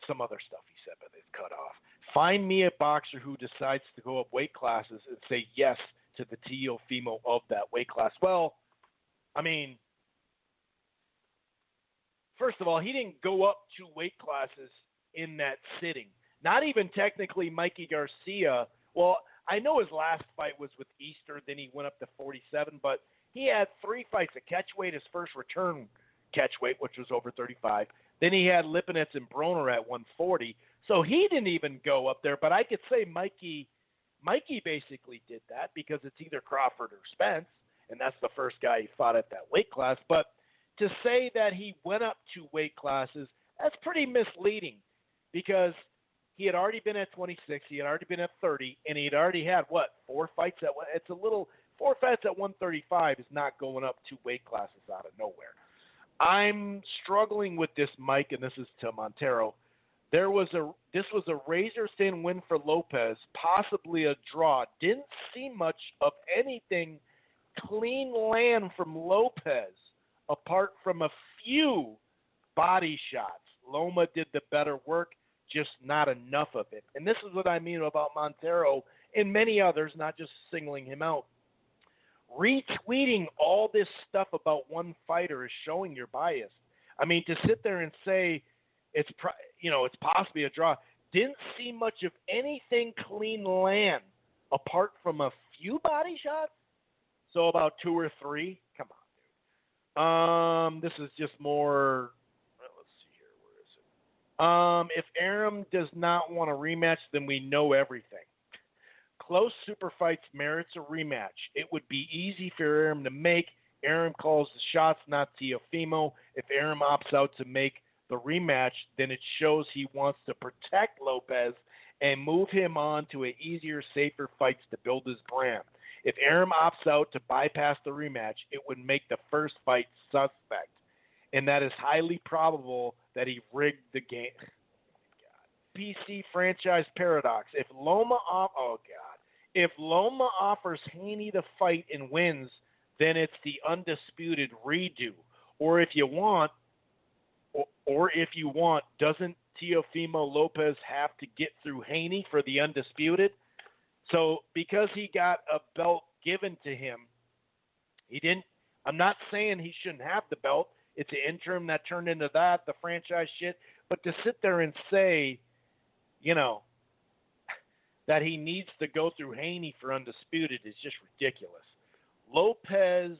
S4: some other stuff he said, but it's cut off. Find me a boxer who decides to go up weight classes and say yes to the Teofimo of that weight class. Well, I mean, first of all, he didn't go up 2 weight classes in that sitting. Not even technically Mikey Garcia. Well, I know his last fight was with Easter, then he went up to 47, but he had 3 fights at catchweight, his first return catchweight, which was over 35. Then he had Lipinets and Broner at 140. So he didn't even go up there, but I could say Mikey basically did that, because it's either Crawford or Spence, and that's the first guy he fought at that weight class. But to say that he went up 2 weight classes, that's pretty misleading, because he had already been at 26, he had already been at 30, and he had already had, 4 fights at – it's a little – 4 fights at 135 is not going up 2 weight classes out of nowhere. I'm struggling with this, Mike, and this is to Montero. This was a razor-thin win for Lopez, possibly a draw. Didn't see much of anything clean land from Lopez, apart from a few body shots. Loma did the better work, just not enough of it. And this is what I mean about Montero and many others, not just singling him out. Retweeting all this stuff about one fighter is showing you're biased. I mean, to sit there and say it's possibly a draw, didn't see much of anything clean land apart from a few body shots. So about 2 or 3. Come on, dude. This is just more. Let's see here. Where is it? If Arum does not want a rematch, then we know everything. Close super fights merits a rematch. It would be easy for Arum to make. Arum calls the shots, not Teofimo. If Arum opts out to make the rematch, then it shows he wants to protect Lopez and move him on to easier, safer fights to build his brand. If Arum opts out to bypass the rematch, it would make the first fight suspect, and that is highly probable that he rigged the game. PC franchise paradox. If Loma offers Haney the fight and wins, then it's the undisputed redo. Or if you want, doesn't Teofimo Lopez have to get through Haney for the undisputed. So because he got a belt given to him, he didn't. I'm not saying he shouldn't have the belt. It's an interim that turned into that, the franchise shit. But to sit there and say, that he needs to go through Haney for undisputed is just ridiculous. Lopez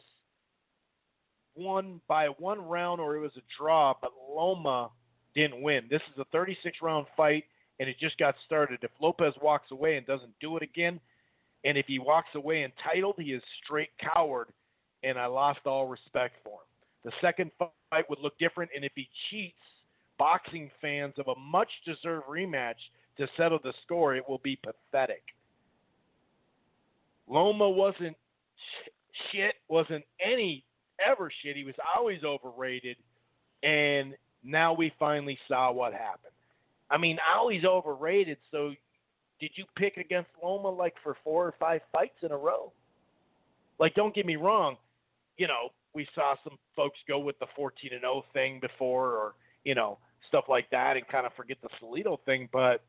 S4: won by 1 round, or it was a draw, but Loma didn't win. This is a 36-round fight, and it just got started. If Lopez walks away and doesn't do it again, and if he walks away entitled, he is straight coward, and I lost all respect for him. The second fight would look different, and if he cheats boxing fans of a much-deserved rematch to settle the score, it will be pathetic. Loma wasn't shit, wasn't ever shit. He was always overrated, and now we finally saw what happened. I mean, always overrated, so did you pick against Loma like for 4 or 5 fights in a row? Like, don't get me wrong, we saw some folks go with the 14-0 thing before, or, stuff like that, and kind of forget the Salido thing, but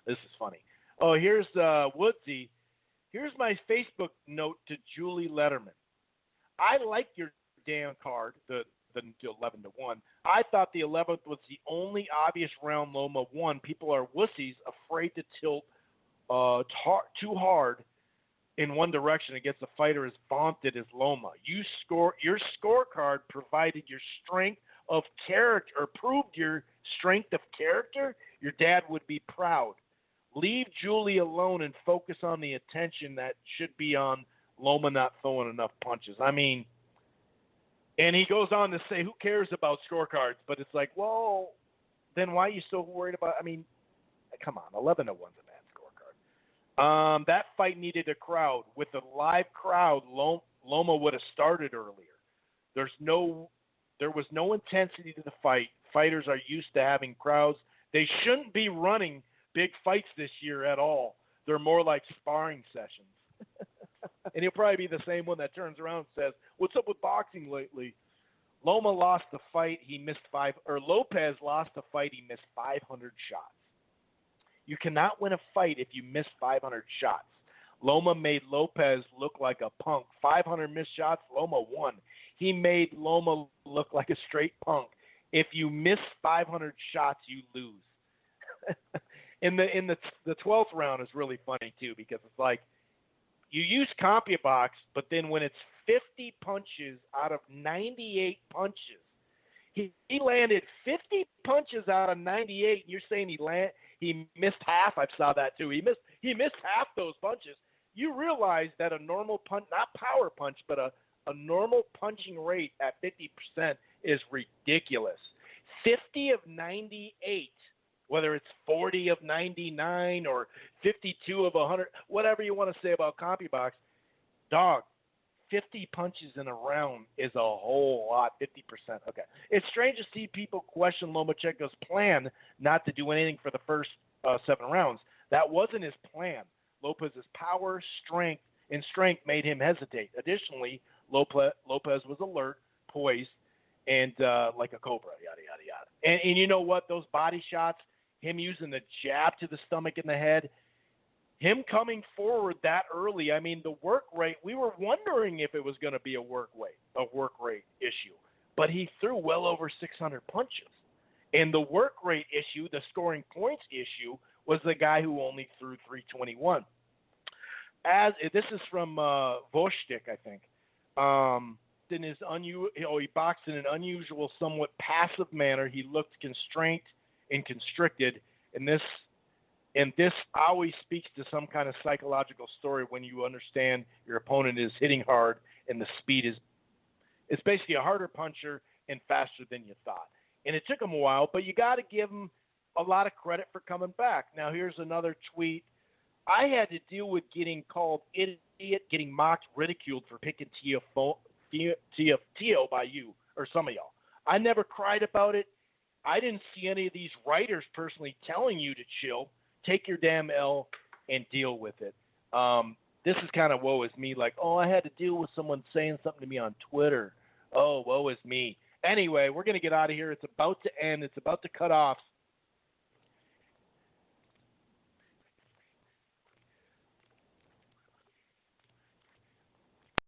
S4: this is funny. Oh, here's Woodsy. Here's my Facebook note to Julie Letterman. I like your damn card, the 11-1. I thought the 11th was the only obvious round Loma won. People are wussies, afraid to tilt too hard in one direction against a fighter as vaunted as Loma. Your scorecard provided your strength of character, or proved your strength of character. Your dad would be proud. Leave Julie alone and focus on the attention that should be on Loma not throwing enough punches. I mean, and he goes on to say, who cares about scorecards? But it's like, well, then why are you so worried about, come on, 11-1's a bad scorecard. That fight needed a crowd. With a live crowd, Loma would have started earlier. There was no intensity to the fight. Fighters are used to having crowds. They shouldn't be running big fights this year at all. They're more like sparring sessions. And he'll probably be the same one that turns around and says, what's up with boxing lately? Lopez lost the fight. He missed 500 shots. You cannot win a fight if you miss 500 shots. Loma made Lopez look like a punk. 500 missed shots, Loma won. He made Loma look like a straight punk. If you miss 500 shots, you lose. in the 12th round is really funny too, because it's like you use CompuBox, but then when it's 50 punches out of 98 punches, he landed 50 punches out of 98. And you're saying he missed half? I saw that too. He missed half those punches. You realize that a normal punch, not power punch, but a normal punching rate at 50% is ridiculous. 50 of 98, whether it's 40 of 99 or 52 of 100, whatever you want to say about CompuBox, dog, 50 punches in a round is a whole lot, 50%. Okay. It's strange to see people question Lomachenko's plan not to do anything for the first 7 rounds. That wasn't his plan. Lopez's power, strength made him hesitate. Additionally, Lopez was alert, poised, and like a cobra, yada, yada, yada. And you know what? Those body shots, him using the jab to the stomach and the head, him coming forward that early, the work rate, we were wondering if it was going to be a work rate issue. But he threw well over 600 punches. And the work rate issue, the scoring points issue, was the guy who only threw 321. This is from Voshtik, I think. He boxed in an unusual, somewhat passive manner. He looked constrained and constricted, and this always speaks to some kind of psychological story when you understand your opponent is hitting hard and the speed is. It's basically a harder puncher and faster than you thought. And it took him a while, but you got to give him a lot of credit for coming back. Now here's another tweet. I had to deal with getting called idiot, getting mocked, ridiculed for picking Tio by you or some of y'all. I never cried about it. I didn't see any of these writers personally telling you to chill, take your damn L, and deal with it. This is kind of woe is me, like, oh, I had to deal with someone saying something to me on Twitter. Oh, woe is me. Anyway, we're going to get out of here. It's about to end. It's about to cut off.